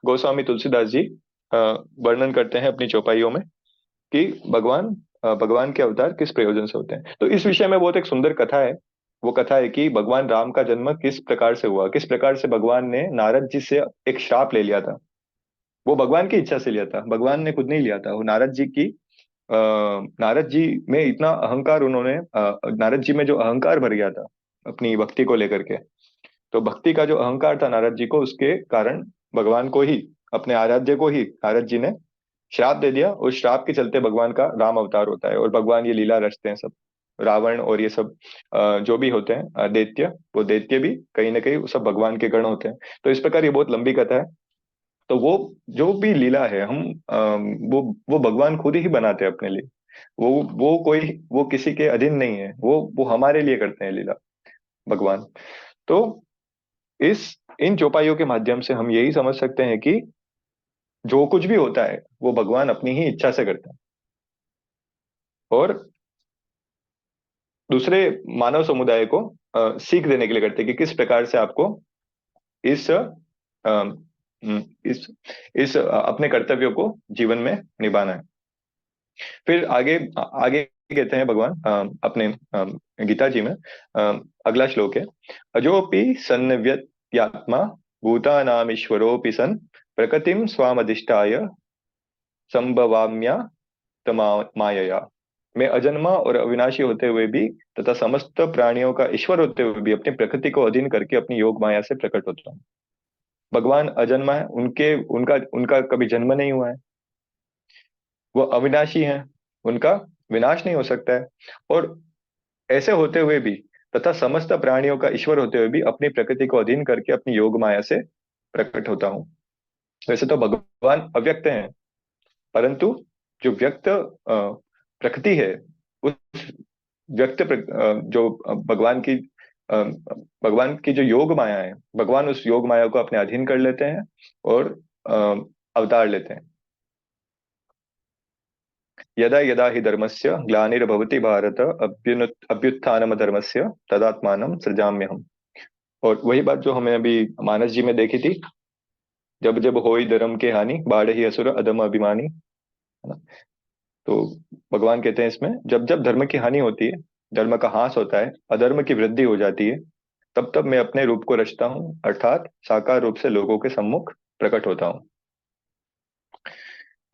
गोस्वामी तुलसीदास जी वर्णन करते हैं अपनी चौपाइयों में कि भगवान के अवतार किस प्रयोजन से होते हैं। तो इस विषय में बहुत एक सुंदर कथा है। वो कथा है कि भगवान राम का जन्म किस प्रकार से हुआ, किस प्रकार से भगवान ने नारद जी से एक श्राप ले लिया था। वो भगवान की इच्छा से लिया था, भगवान ने खुद नहीं लिया था। वो नारद जी में इतना अहंकार उन्होंने, नारद जी में जो अहंकार भर गया था अपनी भक्ति को लेकर के, तो भक्ति का जो अहंकार था नारद जी को, उसके कारण भगवान को ही, अपने आराध्य को ही नारद जी ने श्राप दे दिया। उस श्राप के चलते भगवान का राम अवतार होता है, और भगवान ये लीला रचते हैं सब। रावण और ये सब जो भी होते हैं दैत्य, वो दैत्य भी कहीं ना कहीं वो सब भगवान के गण होते हैं। तो इस प्रकार ये बहुत लंबी कथा है। तो वो जो भी लीला है, हम वो भगवान खुद ही बनाते हैं अपने लिए। वो किसी के अधीन नहीं है, वो हमारे लिए करते हैं लीला, भगवान। तो इस इन चौपाइयों के माध्यम से हम यही समझ सकते हैं कि जो कुछ भी होता है वो भगवान अपनी ही इच्छा से करता है। और दूसरे मानव समुदाय को सीख देने के लिए करते हैं कि किस प्रकार से आपको इस इस अपने कर्तव्यों को जीवन में निभाना है। फिर आगे आगे कहते हैं भगवान अपने गीता जी में, अगला श्लोक है, अजोपि सन्नव्यत्यात्मा भूतानामीश्वरोऽपि सन् प्रकृतिम स्वामधिष्ठाय संभवाम्या मायया। मैं अजन्मा और अविनाशी होते हुए भी, तथा समस्त प्राणियों का ईश्वर होते हुए भी, अपनी प्रकृति को अधीन करके अपनी योग माया से प्रकट होता हूँ। भगवान अजन्मा है, उनके उनका उनका कभी जन्म नहीं हुआ है। वो अविनाशी हैं, उनका विनाश नहीं हो सकता है। और ऐसे होते हुए भी, तथा समस्त प्राणियों का ईश्वर होते हुए भी, अपनी प्रकृति को अधीन करके अपनी योग माया से प्रकट होता हूँ। वैसे तो भगवान अव्यक्त हैं, परंतु जो व्यक्त प्रकृति है, उस जो अ, भगवान की जो योग माया है, भगवान उस योग माया को अपने अधीन कर लेते हैं और अ, अवतार लेते हैं। यदा यदा ही धर्मस्य ग्लानिर्भवति भारत अभ्युत्थानम धर्मस्य तदात्मानं सृजाम्यहम्। और वही बात जो हमें अभी मानस जी में देखी थी, जब जब होई धर्म के हानि, बाढ़ ही असुर अधम अभिमानी, है ना। तो भगवान कहते हैं इसमें, जब जब धर्म की हानि होती है, धर्म का ह्रास होता है, अधर्म की वृद्धि हो जाती है, तब तब मैं अपने रूप को रचता हूँ, अर्थात साकार रूप से लोगों के सम्मुख प्रकट होता हूँ।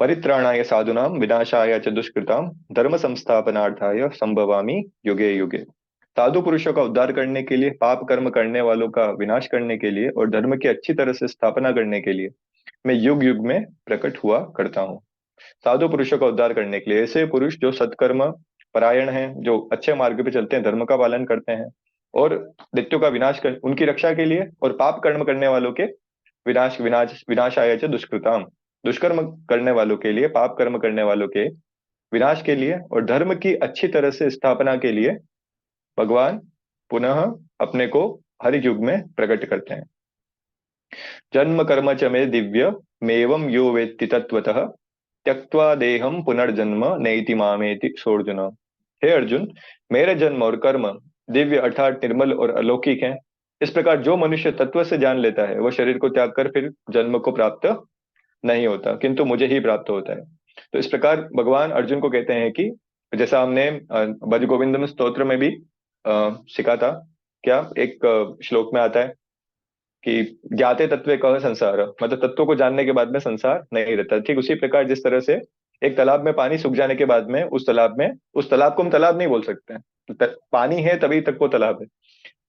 परित्राणाय साधुनां विनाशाय च दुष्कृतां धर्म संस्थापनार्थाय संभवामि युगे युगे। साधु पुरुषों का उद्धार करने के लिए, पाप कर्म करने वालों का विनाश करने के लिए, और धर्म की अच्छी तरह से स्थापना करने के लिए मैं युग युग में प्रकट हुआ करता हूँ। साधु पुरुषों का उद्धार करने के लिए, ऐसे पुरुष जो सत्कर्म परायण हैं, जो अच्छे मार्ग पे चलते हैं, धर्म का पालन करते हैं, और दैत्यों का विनाश कर, उनकी रक्षा के लिए, और पाप कर्म करने वालों के विनाश विनाश विनाशाय च दुष्कृताम, दुष्कर्म करने वालों के लिए, पाप कर्म करने वालों के विनाश के लिए, और धर्म की अच्छी तरह से स्थापना के लिए भगवान पुनः अपने को हर युग में प्रकट करते हैं। जन्म कर्म च मे दिव्य मेवं यो वेत्ति तत्वतः त्यक्त्वा देहम पुनर्जन्म नैति मामेति सोर्जुन। हे अर्जुन, मेरे जन्म और कर्म दिव्य अर्थात निर्मल और अलौकिक हैं। इस प्रकार जो मनुष्य तत्व से जान लेता है, वह शरीर को त्याग कर फिर जन्म को प्राप्त नहीं होता, किंतु मुझे ही प्राप्त होता है। तो इस प्रकार भगवान अर्जुन को कहते हैं कि जैसा हमने भज गोविंदम स्तोत्र में भी सीखा था, क्या एक श्लोक में आता है कि ज्ञाते तत्वे कह संसार, मतलब तत्व को जानने के बाद में संसार नहीं रहता। ठीक उसी प्रकार जिस तरह से एक तालाब में पानी सूख जाने के बाद में उस तालाब को हम तालाब नहीं बोल सकते हैं। पानी है तभी तक वो तालाब है।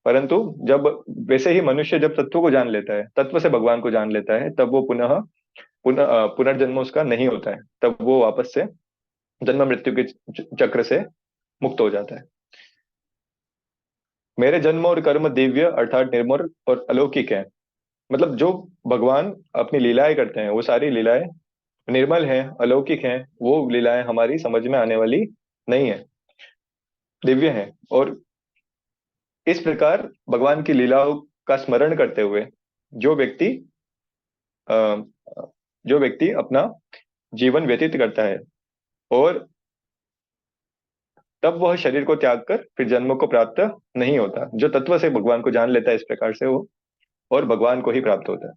परंतु जब वैसे ही मनुष्य जब तत्व को जान लेता है, तत्व से भगवान को जान लेता है, तब वो पुनर्जन्म उसका नहीं होता है। तब वो वापस से जन्म मृत्यु के चक्र से मुक्त हो जाता है। मेरे जन्म और कर्म दिव्य अर्थात निर्मल और अलौकिक है। मतलब जो भगवान अपनी लीलाएं करते हैं वो सारी लीलाएं निर्मल हैं, अलौकिक हैं। वो लीलाएं हमारी समझ में आने वाली नहीं है, दिव्य हैं। और इस प्रकार भगवान की लीलाओं का स्मरण करते हुए जो व्यक्ति अ, जो व्यक्ति अपना जीवन व्यतीत करता है, और तब वह शरीर को त्याग कर फिर जन्म को प्राप्त नहीं होता। जो तत्व से भगवान को जान लेता है इस प्रकार से, वो और भगवान को ही प्राप्त होता है।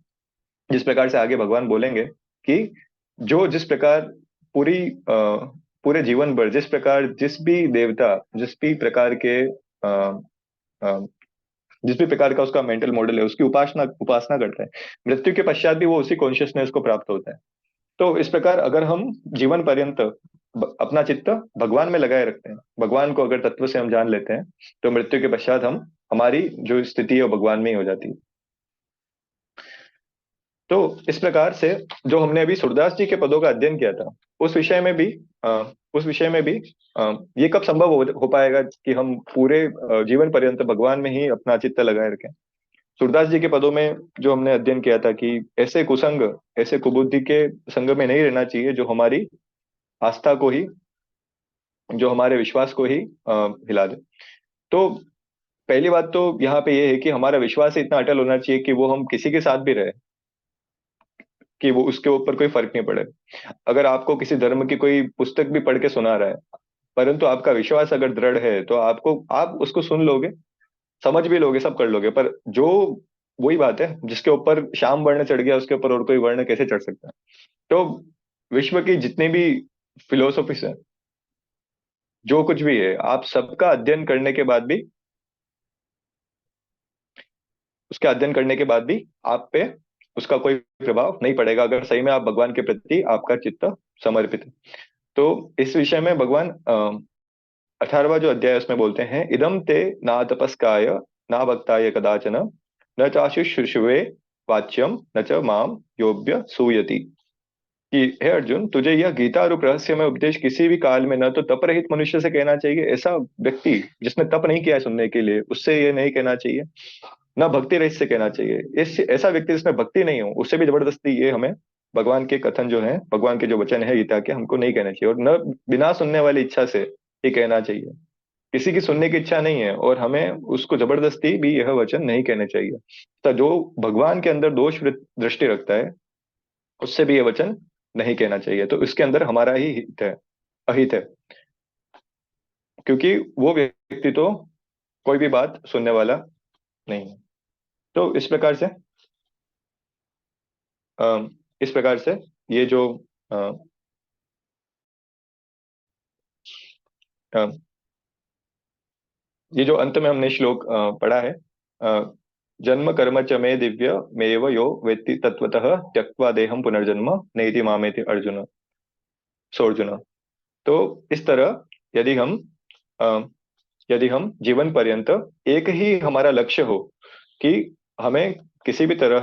जिस प्रकार से आगे भगवान बोलेंगे कि जो जिस प्रकार पूरी पूरे जीवन भर जिस प्रकार जिस भी देवता जिस भी प्रकार के अ, जिस भी प्रकार का उसका मेंटल मॉडल है उसकी उपासना उपासना करता है, मृत्यु के पश्चात भी वो उसी कॉन्शियसनेस को प्राप्त होता है। तो इस प्रकार अगर हम जीवन पर्यंत अपना चित्त भगवान में लगाए रखते हैं, भगवान को अगर तत्व से हम जान लेते हैं, तो मृत्यु के पश्चात हम हमारी जो स्थिति है वो भगवान में ही हो जाती है। तो इस प्रकार से जो हमने अभी सूरदास जी के पदों का अध्ययन किया था, उस विषय में भी उस विषय में भी ये कब संभव हो पाएगा कि हम पूरे जीवन पर्यंत भगवान में ही अपना चित्त लगाए रखें। सूरदास जी के पदों में जो हमने अध्ययन किया था कि ऐसे कुसंग, ऐसे कुबुद्धि के संग में नहीं रहना चाहिए जो हमारी आस्था को ही, जो हमारे विश्वास को ही हिला दे। तो पहली बात तो यहाँ पे ये है कि हमारा विश्वास इतना अटल होना चाहिए कि वो हम किसी के साथ भी रहे, कि वो उसके ऊपर कोई फर्क नहीं पड़े। अगर आपको किसी धर्म की कोई पुस्तक भी पढ़ के सुना रहा है, परंतु आपका विश्वास अगर दृढ़ है तो आप उसको सुन लोगे, समझ भी लोगे, सब कर लोगे। पर जो वही बात है, जिसके ऊपर श्याम वर्ण चढ़ गया उसके ऊपर और कोई वर्ण कैसे चढ़ सकता है। तो विश्व की जितनी भी फिलोसफीज है, जो कुछ भी है, आप सबका अध्ययन करने के बाद भी, उसके अध्ययन करने के बाद भी आप पे उसका कोई प्रभाव नहीं पड़ेगा, अगर सही में आप भगवान के प्रति आपका चित्त समर्पित है। तो इस विषय में भगवान 18वां जो अध्याय है उसमें बोलते हैं, इदम ते ना तपस्काय ना भक्ताय कदाचन न चाशुश्रूषवे वाच्यम न च माम योग्य सूयति। कि हे अर्जुन, तुझे यह गीता रूप रहस्यमय उपदेश किसी भी काल में न तो तप रहित मनुष्य से कहना चाहिए, ऐसा व्यक्ति जिसने तप नहीं किया है सुनने के लिए, उससे ये नहीं कहना चाहिए। ना भक्ति रहित से कहना चाहिए, इस ऐसा व्यक्ति जिसमें भक्ति नहीं हो उससे भी जबरदस्ती ये हमें भगवान के कथन जो है, भगवान के जो वचन है गीता के, हमको नहीं कहना चाहिए। और न बिना सुनने वाली इच्छा से ये कहना चाहिए। किसी की सुनने की इच्छा नहीं है और हमें उसको जबरदस्ती भी यह वचन नहीं कहने चाहिए। तो जो भगवान के अंदर दोष दृष्टि रखता है उससे भी यह वचन नहीं कहना चाहिए। तो इसके अंदर हमारा ही हित है, अहित है, क्योंकि वो व्यक्ति तो कोई भी बात सुनने वाला नहीं है। तो अ, इस प्रकार से ये जो अ, अ, ये जो अंत में हमने श्लोक पढ़ा है, जन्म कर्म च मे दिव्य मेव यो वेत्ति तत्वतः त्यक्त्वा देहम पुनर्जन्म नेति मामेति अर्जुन सोर्जुन। तो इस तरह यदि हम अ, यदि हम जीवन पर्यंत एक ही हमारा लक्ष्य हो कि हमें किसी भी तरह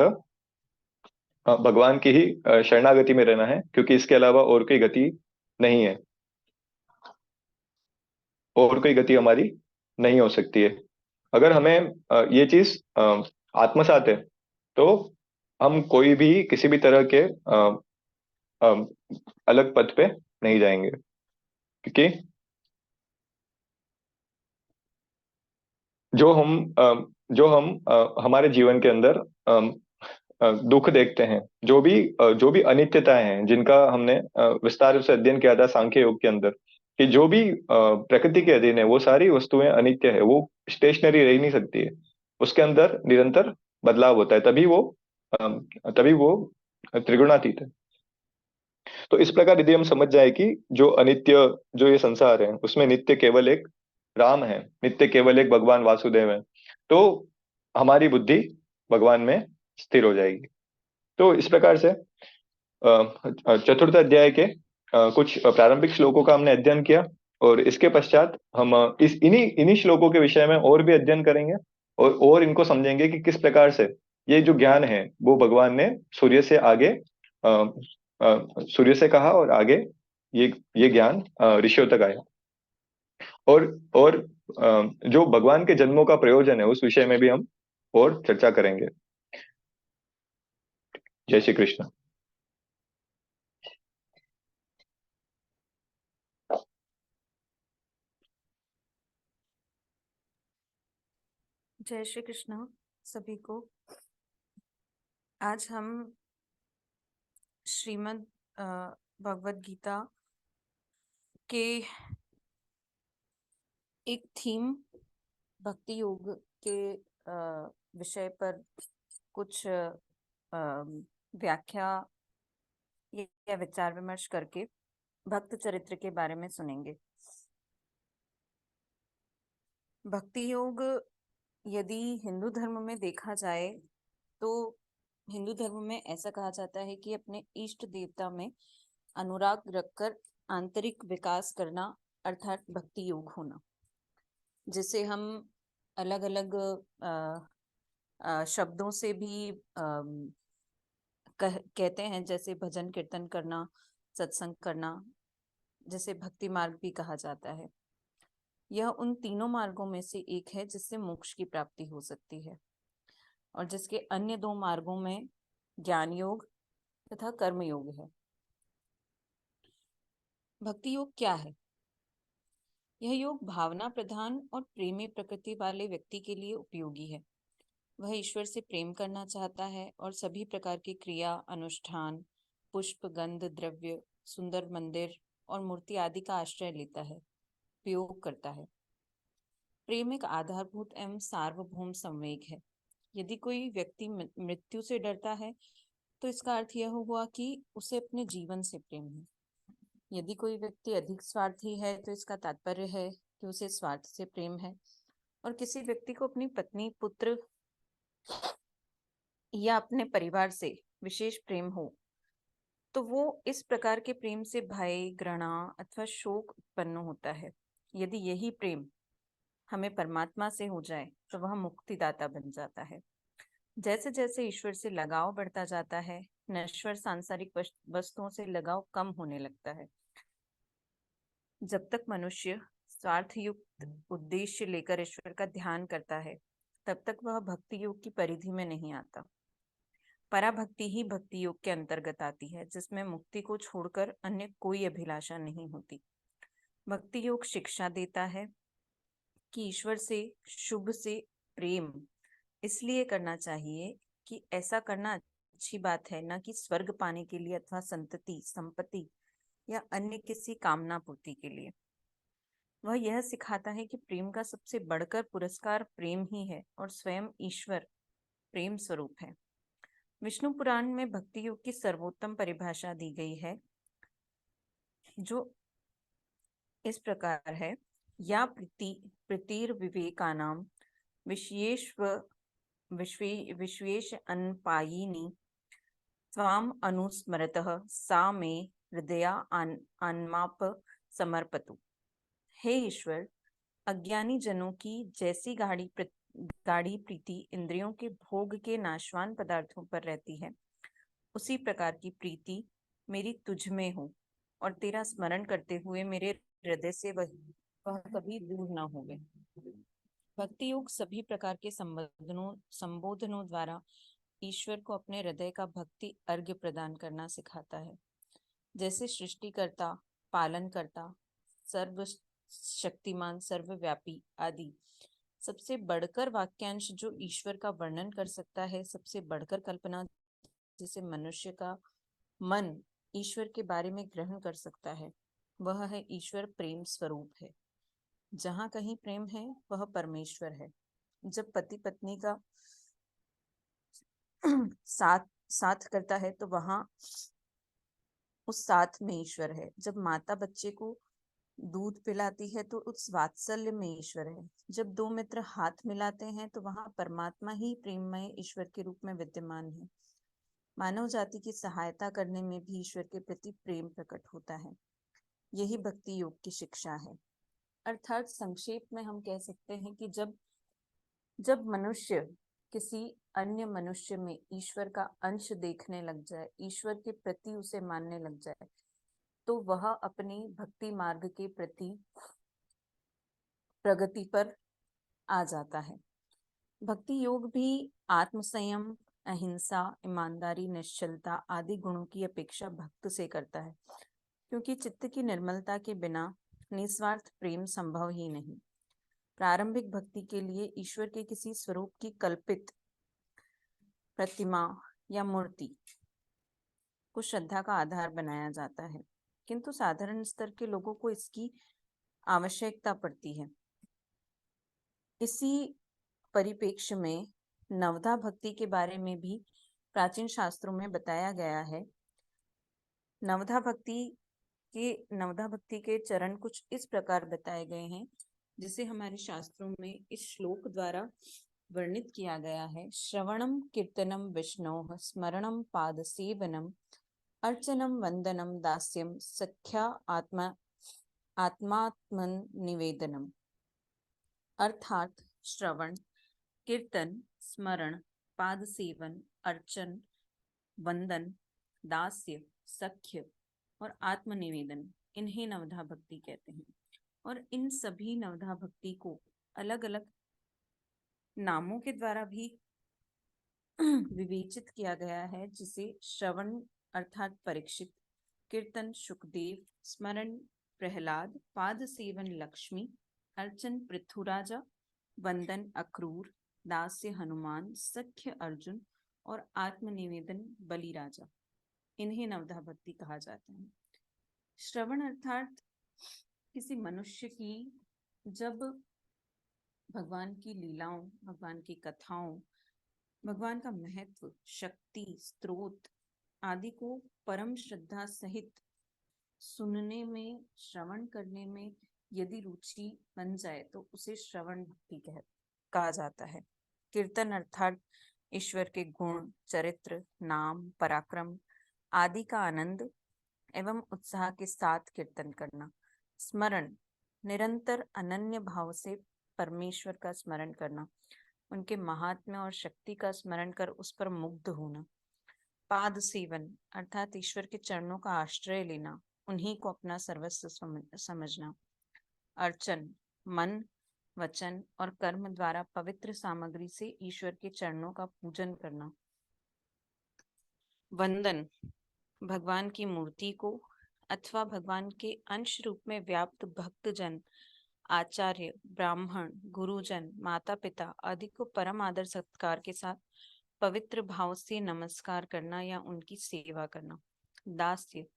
भगवान की ही शरणागति में रहना है, क्योंकि इसके अलावा और कोई गति नहीं है, और कोई गति हमारी नहीं हो सकती है। अगर हमें ये चीज आत्मसात है, तो हम कोई भी किसी भी तरह के अ, अलग पथ पे नहीं जाएंगे। क्योंकि जो हम हमारे जीवन के अंदर दुख देखते हैं, जो भी अनित्यताएं हैं जिनका हमने विस्तार से अध्ययन किया था सांख्य योग के अंदर, कि जो भी प्रकृति के अधीन है वो सारी वस्तुएं अनित्य है, वो स्टेशनरी रह नहीं सकती है। उसके अंदर निरंतर बदलाव होता है, तभी वो त्रिगुणातीत है। तो इस प्रकार यदि हम समझ जाए कि जो अनित्य, जो ये संसार है उसमें नित्य केवल एक राम है, नित्य केवल एक भगवान वासुदेव है, तो हमारी बुद्धि भगवान में स्थिर हो जाएगी। तो इस प्रकार से चतुर्थ अध्याय के कुछ प्रारंभिक श्लोकों का हमने अध्ययन किया, और इसके पश्चात हम इस इन्हीं इन्हीं श्लोकों के विषय में और भी अध्ययन करेंगे, और इनको समझेंगे कि किस प्रकार से ये जो ज्ञान है वो भगवान ने सूर्य से आगे, सूर्य से कहा, और आगे ये ज्ञान ऋषियों तक आया। और जो भगवान के जन्मों का प्रयोजन है उस विषय में भी हम और चर्चा करेंगे। जय श्री कृष्ण। जय श्री कृष्ण सभी को। आज हम श्रीमद् भगवद गीता के एक थीम भक्ति योग के विषय पर कुछ व्याख्या या विचार विमर्श करके भक्त चरित्र के बारे में सुनेंगे। भक्ति योग यदि हिंदू धर्म में देखा जाए तो हिंदू धर्म में ऐसा कहा जाता है कि अपने इष्ट देवता में अनुराग रखकर आंतरिक विकास करना अर्थात भक्ति योग होना, जिसे हम अलग अलग शब्दों से भी कहते हैं, जैसे भजन कीर्तन करना, सत्संग करना, जिसे भक्ति मार्ग भी कहा जाता है। यह उन तीनों मार्गों में से एक है जिससे मोक्ष की प्राप्ति हो सकती है, और जिसके अन्य दो मार्गों में ज्ञान योग तथा कर्म योग है। भक्ति योग क्या है? यह योग भावना प्रधान और प्रेमी प्रकृति वाले व्यक्ति के लिए उपयोगी है। वह ईश्वर से प्रेम करना चाहता है और सभी प्रकार की क्रिया, अनुष्ठान, पुष्प, गंध, द्रव्य, सुंदर मंदिर और मूर्ति आदि का आश्रय लेता है, उपयोग करता है। प्रेम एक आधारभूत एवं सार्वभौम संवेग है। यदि कोई व्यक्ति मृत्यु से डरता है तो इसका अर्थ यह हुआ कि उसे अपने जीवन से प्रेम है। यदि कोई व्यक्ति अधिक स्वार्थी है तो इसका तात्पर्य है कि उसे स्वार्थ से प्रेम है। और किसी व्यक्ति को अपनी पत्नी, पुत्र या अपने परिवार से विशेष प्रेम हो तो वो इस प्रकार के प्रेम से भय, घृणा अथवा शोक उत्पन्न होता है। यदि यही प्रेम हमें परमात्मा से हो जाए तो वह मुक्तिदाता बन जाता है। जैसे जैसे ईश्वर से लगाव बढ़ता जाता है, नश्वर सांसारिक वस्तुओं से लगाव कम होने लगता है। जब तक मनुष्य स्वार्थ युक्त उद्देश्य लेकर ईश्वर का ध्यान करता है तब तक वह भक्ति योग की परिधि में नहीं आता। पराभक्ति ही भक्ति योग के अंतर्गत आती है, जिसमें मुक्ति को छोड़कर अन्य कोई अभिलाषा नहीं होती। भक्ति योग शिक्षा देता है कि ईश्वर से, शुभ से प्रेम इसलिए करना चाहिए कि ऐसा करना अच्छी बात है, न कि स्वर्ग पाने के लिए अथवा संतति, संपत्ति या अन्य किसी कामना पूर्ति के लिए। वह यह सिखाता है कि प्रेम का सबसे बढ़कर पुरस्कार प्रेम ही है और स्वयं ईश्वर प्रेम स्वरूप है। विष्णु पुराण में भक्ति योग की सर्वोत्तम परिभाषा दी गई है, जो इस प्रकार है: या प्रीतिर विवेकानाम विश्वेश अनपायिनी त्वाम अनुस्मरतः सा मे हृदया अन्माप समर्पतु। हे ईश्वर, अज्ञानी जनों की जैसी गाढ़ी प्रीति इंद्रियों के भोग के नाशवान पदार्थों पर रहती है, उसी प्रकार की प्रीति मेरी तुझ में हो और तेरा स्मरण करते हुए मेरे हृदय से वह कभी दूर न होवे। भक्ति योग सभी प्रकार के संबोधनों द्वारा ईश्वर को अपने हृदय का भक्ति अर्घ्य प्रदान करना सिखाता है। जैसे सृष्टिकर्ता, पालनकर्ता, सर्वशक्तिमान, सर्वव्यापी आदि सबसे बढ़कर वाक्यांश जो ईश्वर का वर्णन कर सकता है, सबसे बढ़कर कल्पना जिसे मनुष्य का मन ईश्वर के बारे में ग्रहण कर सकता है, वह है ईश्वर प्रेम स्वरूप है। जहाँ कहीं प्रेम है वह परमेश्वर है। जब पति पत्नी का साथ करता है तो वहाँ उस साथ में ईश्वर है। जब माता बच्चे को दूध पिलाती है तो उस वात्सल्य में ईश्वर है। जब दो मित्र हाथ मिलाते हैं तो वहां परमात्मा ही प्रेममय ईश्वर के रूप में विद्यमान है। मानव जाति की सहायता करने में भी ईश्वर के प्रति प्रेम प्रकट होता है। यही भक्ति योग की शिक्षा है। अर्थात संक्षेप में हम कह सकते हैं कि जब मनुष्य किसी अन्य मनुष्य में ईश्वर का अंश देखने लग जाए, ईश्वर के प्रति उसे मानने लग जाए, तो वह अपने भक्ति मार्ग के प्रति प्रगति पर आ जाता है। भक्ति योग भी आत्मसंयम, अहिंसा, ईमानदारी, निश्चलता आदि गुणों की अपेक्षा भक्त से करता है, क्योंकि चित्त की निर्मलता के बिना निस्वार्थ प्रेम संभव ही नहीं। प्रारंभिक भक्ति के लिए ईश्वर के किसी स्वरूप की कल्पित प्रतिमा या मूर्ति को श्रद्धा का आधार बनाया जाता है, किंतु साधारण स्तर के लोगों को इसकी आवश्यकता पड़ती है। इसी परिप्रेक्ष्य में नवधा भक्ति के बारे में भी प्राचीन शास्त्रों में बताया गया है। नवधा भक्ति के चरण कुछ इस प्रकार बताए गए हैं, जिसे हमारे शास्त्रों में इस श्लोक द्वारा वर्णित किया गया है। श्रवणम कीर्तनम विष्णोः स्मरणम पाद सेवनम अर्चनम वंदनम दास्यम सख्या आत्मात्मन निवेदनम। अर्थात श्रवण, कीर्तन, स्मरण, पाद सेवन, अर्चन, वंदन, दास्य, सख्य और आत्मनिवेदन, इन्हें नवधा भक्ति कहते हैं। और इन सभी नवधा भक्ति को अलग अलग नामों के द्वारा भी विवेचित किया गया है, जिसे श्रवण अर्थात परीक्षित, कीर्तन शुकदेव, स्मरण प्रहलाद, पाद सेवन लक्ष्मी, अर्चन पृथुराजा, वंदन अक्रूर, दास्य हनुमान, सख्य अर्जुन और आत्मनिवेदन बलि राजा, इन्हें नवधा भक्ति कहा जाता है। श्रवण अर्थात किसी मनुष्य की जब भगवान की लीलाओं, भगवान की कथाओं, भगवान का महत्व, शक्ति, स्त्रोत आदि को परम श्रद्धा सहित सुनने में, श्रवण करने में यदि रुचि बन जाए तो उसे श्रवण भक्ति कहा जाता है। कीर्तन अर्थात ईश्वर के गुण, चरित्र, नाम, पराक्रम आदि का आनंद एवं उत्साह के साथ कीर्तन करना। स्मरण, निरंतर अनन्य भाव से परमेश्वर का स्मरण करना, उनके महात्म्य और शक्ति का स्मरण कर उस पर मुग्ध होना। पाद सेवन अर्थात ईश्वर के चरणों का आश्रय लेना, उन्हीं को अपना सर्वस्व समझना। अर्चन, मन, वचन और कर्म द्वारा पवित्र सामग्री से ईश्वर के चरणों का पूजन करना। वंदन, भगवान की मूर्ति को अथवा भगवान के अंश रूप में व्याप्त भक्तजन, आचार्य, ब्राह्मण, गुरुजन, माता पिता आदि को परम आदर सत्कार के साथ पवित्र भाव से नमस्कार करना या उनकी सेवा करना। दास्य,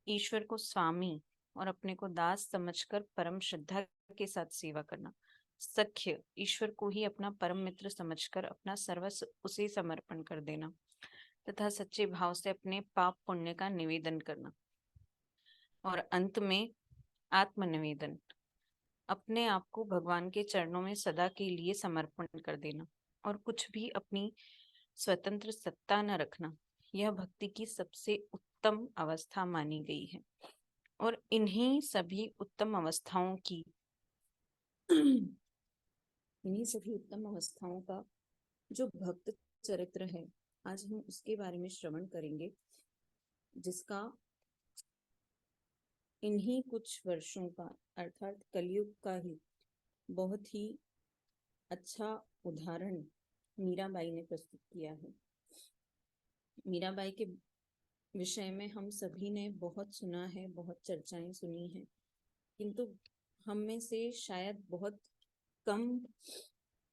ईश्वर को स्वामी और अपने को दास समझकर परम श्रद्धा के साथ सेवा करना। सख्य, ईश्वर को ही अपना परम मित्र समझकर अपना सर्वस्व उसे समर्पण कर देना तथा सच्चे भाव से अपने पाप पुण्य का निवेदन करना। और अंत में आत्मनिवेदन, अपने आप को भगवान के चरणों में सदा के लिए समर्पण कर देना और कुछ भी अपनी स्वतंत्र सत्ता न रखना। यह भक्ति की सबसे उत्तम अवस्था मानी गई है। और इन्हीं सभी उत्तम अवस्थाओं का जो भक्त चरित्र है, आज हम उसके बारे में श्रवण करेंगे, जिसका इन्हीं कुछ वर्षों का अर्थात कलयुग का ही बहुत ही अच्छा उदाहरण मीराबाई ने प्रस्तुत किया है। मीराबाई के विषय में हम सभी ने बहुत सुना है, बहुत चर्चाएं सुनी हैं, किंतु हम में से शायद बहुत कम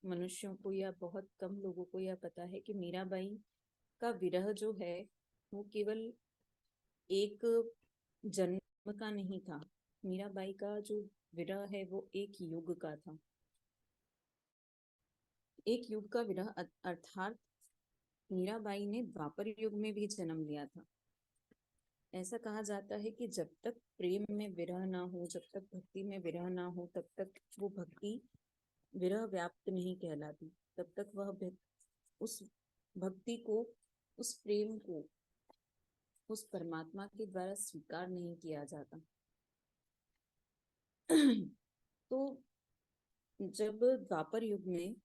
मनुष्यों को या बहुत कम लोगों को यह पता है कि मीराबाई का विरह जो है वो केवल एक जन्म का नहीं था। मीराबाई का जो विरह है वो एक युग का था। एक युग का विरह अर्थात मीराबाई ने द्वापर युग में भी जन्म लिया था। ऐसा कहा जाता है कि जब तक प्रेम में विरह ना हो, जब तक भक्ति में विरह ना हो, तब तक वो भक्ति विरह व्याप्त नहीं कहलाती। तब तक उस भक्ति को, उस प्रेम को उस परमात्मा के द्वारा स्वीकार नहीं किया जाता। तो जब द्वापर युग में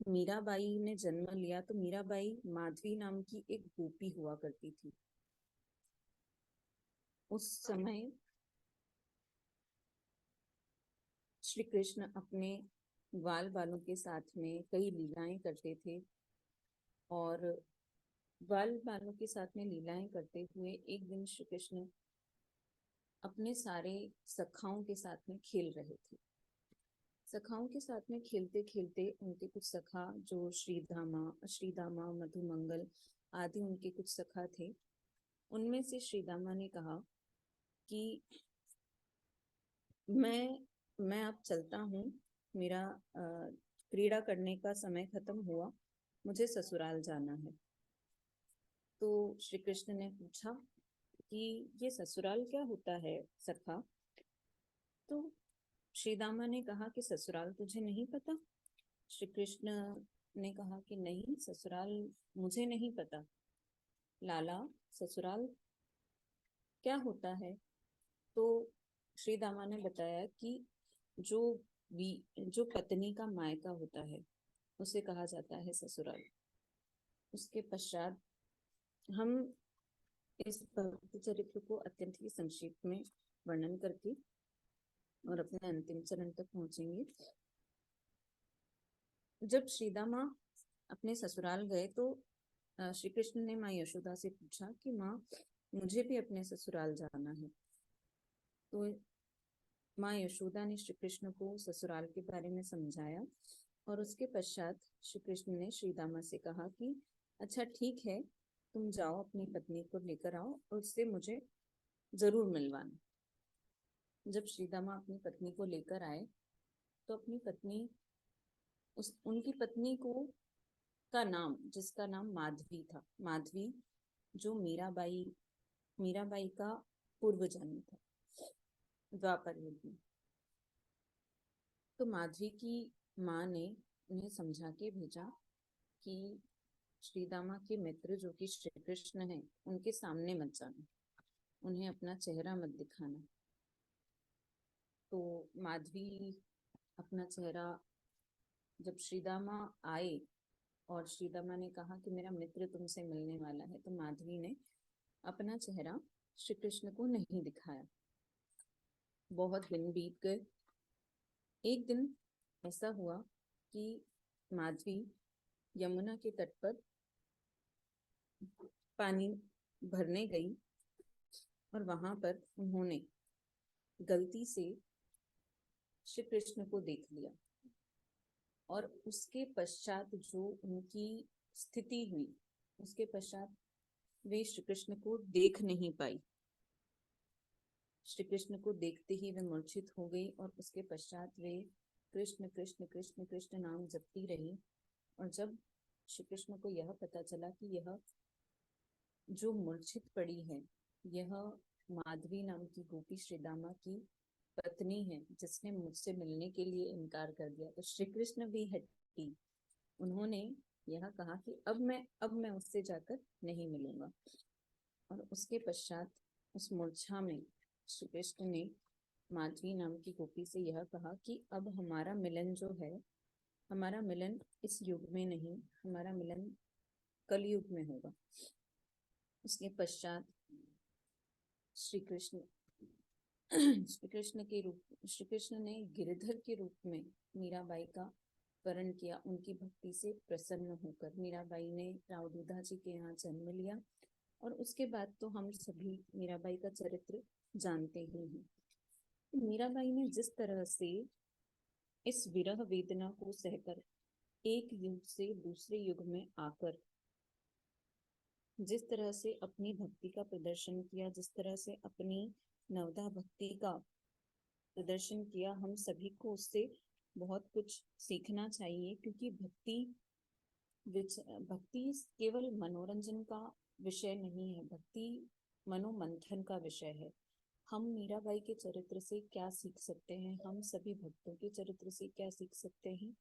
मीराबाई ने जन्म लिया, तो मीराबाई माधवी नाम की एक गोपी हुआ करती थी। उस समय श्री कृष्ण अपने ग्वाल बालों के साथ में कई लीलाएं करते थे, और ग्वाल बालों के साथ में लीलाएं करते हुए एक दिन श्री कृष्ण अपने सारे सखाओं के साथ में खेल रहे थे। सखाओं के साथ में खेलते खेलते उनके कुछ सखा, जो श्रीदामा, मधुमंगल आदि उनके कुछ सखा थे, उनमें से श्रीदामा ने कहा कि मैं अब चलता हूँ, मेरा क्रीड़ा करने का समय खत्म हुआ, मुझे ससुराल जाना है। तो श्री कृष्ण ने पूछा कि ये ससुराल क्या होता है सखा? तो श्रीदामा ने कहा कि ससुराल तुझे नहीं पता? श्री कृष्ण ने कहा कि नहीं, ससुराल मुझे नहीं पता। लाला, ससुराल क्या होता है? तो श्रीदामा ने बताया कि जो पत्नी का मायका होता है उसे कहा जाता है ससुराल। उसके पश्चात हम इस भक्ति चरित्र को अत्यंत ही संक्षिप्त में वर्णन करके और अपने अंतिम चरण तक पहुंचेंगे। जब श्रीदामा अपने ससुराल गए तो श्री कृष्ण ने माँ यशोदा से पूछा कि माँ, मुझे भी अपने ससुराल जाना है। तो माँ यशोदा ने श्री कृष्ण को ससुराल के बारे में समझाया, और उसके पश्चात श्री कृष्ण ने श्रीदामा से कहा कि अच्छा ठीक है, तुम जाओ, अपनी पत्नी को लेकर आओ और उससे मुझे जरूर मिलवाना। जब श्रीदामा अपनी पत्नी को लेकर आए तो अपनी पत्नी, उनकी पत्नी को का नाम, जिसका नाम माधवी था, माधवी जो मीराबाई का पूर्व जन्म था द्वापर युग में। तो माधवी की माँ ने उन्हें समझा के भेजा कि श्रीदामा के मित्र जो कि श्री कृष्ण हैं, उनके सामने मत जाना, उन्हें अपना चेहरा मत दिखाना। तो माधवी अपना चेहरा, जब श्रीदामा आए और श्रीदामा ने कहा कि मेरा मित्र तुमसे मिलने वाला है, तो माधवी ने अपना चेहरा श्री कृष्ण को नहीं दिखाया। बहुत दिन बीत गए। एक दिन ऐसा हुआ कि माधवी यमुना के तट पर पानी भरने गई, और वहां पर उन्होंने गलती से श्री कृष्ण को देख लिया, और उसके पश्चात जो उनकी स्थिति हुई, उसके पश्चात वे श्री कृष्ण को देख नहीं पाई। श्री कृष्ण को देखते ही वे मूर्छित हो गई, और उसके पश्चात वे कृष्ण कृष्ण कृष्ण कृष्ण नाम जपती रही। और जब श्री कृष्ण को यह पता चला कि यह जो मूर्छित पड़ी है, यह माधवी नाम की गोपी श्रीदामा की पत्नी है, जिसने मुझसे मिलने के लिए इनकार कर दिया, तो श्री कृष्ण भी हटी। उन्होंने यह कहा कि अब मैं उससे जाकर नहीं मिलूंगा। और उसके पश्चात उस मूर्छा में श्री कृष्ण ने माधवी नाम की गोपी से यह कहा कि अब हमारा मिलन जो है, हमारा मिलन इस युग में नहीं, हमारा मिलन कलयुग में होगा। उसके पश्चात श्री कृष्ण ने गिरधर के रूप में मीराबाई का वरण किया। उनकी भक्ति से प्रसन्न होकर मीराबाई ने रावदूधा जी के यहाँ जन्म लिया, और उसके बाद तो हम सभी मीराबाई का चरित्र जानते ही हैं। मीराबाई ने जिस तरह से इस विरह वेदना को सहकर एक युग से दूसरे युग में आकर जिस तरह से अपनी भक्ति का प्रदर्शन किया, जिस तरह से अपनी नवदा भक्ति का प्रदर्शन किया, हम सभी को उससे बहुत कुछ सीखना चाहिए। क्योंकि भक्ति केवल मनोरंजन का विषय नहीं है। भक्ति मनोमंथन का विषय है। हम मीराबाई के चरित्र से क्या सीख सकते हैं, हम सभी भक्तों के चरित्र से क्या सीख सकते हैं,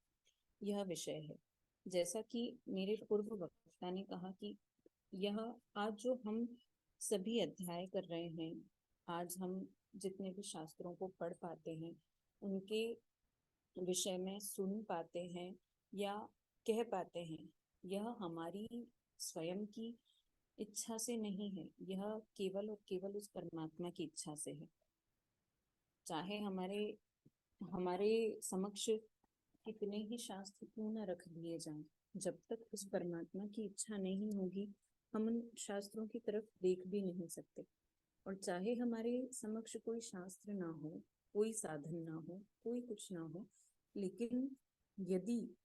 यह विषय है। जैसा कि मेरे पूर्व वक्ता ने कहा कि यह आज जो हम सभी अध्याय कर रहे हैं, आज हम जितने भी शास्त्रों को पढ़ पाते हैं, उनके विषय में सुन पाते हैं या कह पाते हैं, यह हमारी स्वयं की इच्छा से नहीं है, यह केवल और केवल उस परमात्मा की इच्छा से है। चाहे हमारे समक्ष कितने ही शास्त्र क्यों न रख दिए जाएं, जब तक उस परमात्मा की इच्छा नहीं होगी, हम उन शास्त्रों की तरफ देख भी नहीं सकते। और चाहे हमारे समक्ष कोई शास्त्र ना हो, कोई साधन ना हो, कोई कुछ ना हो, लेकिन यदि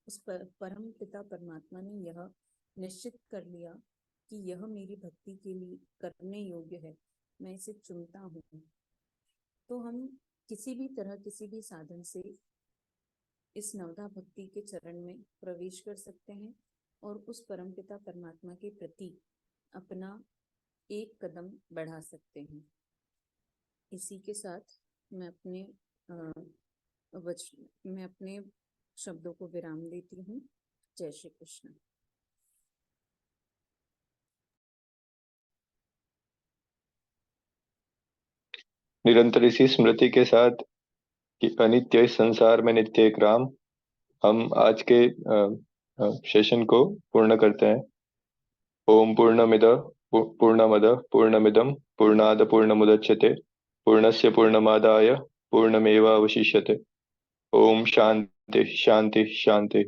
उस परम पिता परमात्मा ने यह निश्चित कर लिया कि यह मेरी भक्ति के लिए करने योग्य है, मैं इसे चुनता हूँ, तो हम किसी भी तरह, किसी भी साधन से इस नवदा भक्ति के चरण में प्रवेश कर सकते हैं और उस परमपिता परमात्मा के प्रति अपना एक कदम बढ़ा सकते हैं। इसी के साथ मैं अपने शब्दों को विराम देती हूँ। जय श्री कृष्ण। निरंतर इसी स्मृति के साथ कि अनित्य इस संसार में नित्य एक राम, हम आज के सेशन को पूर्ण करते हैं। ओम पूर्णमद पूर्णमिदम पूर्णाद पूर्णमुदच्यते पूर्णस्य पूर्णमादाय पूर्णमेवावशिष्यते। ओम शांति शांति शांति।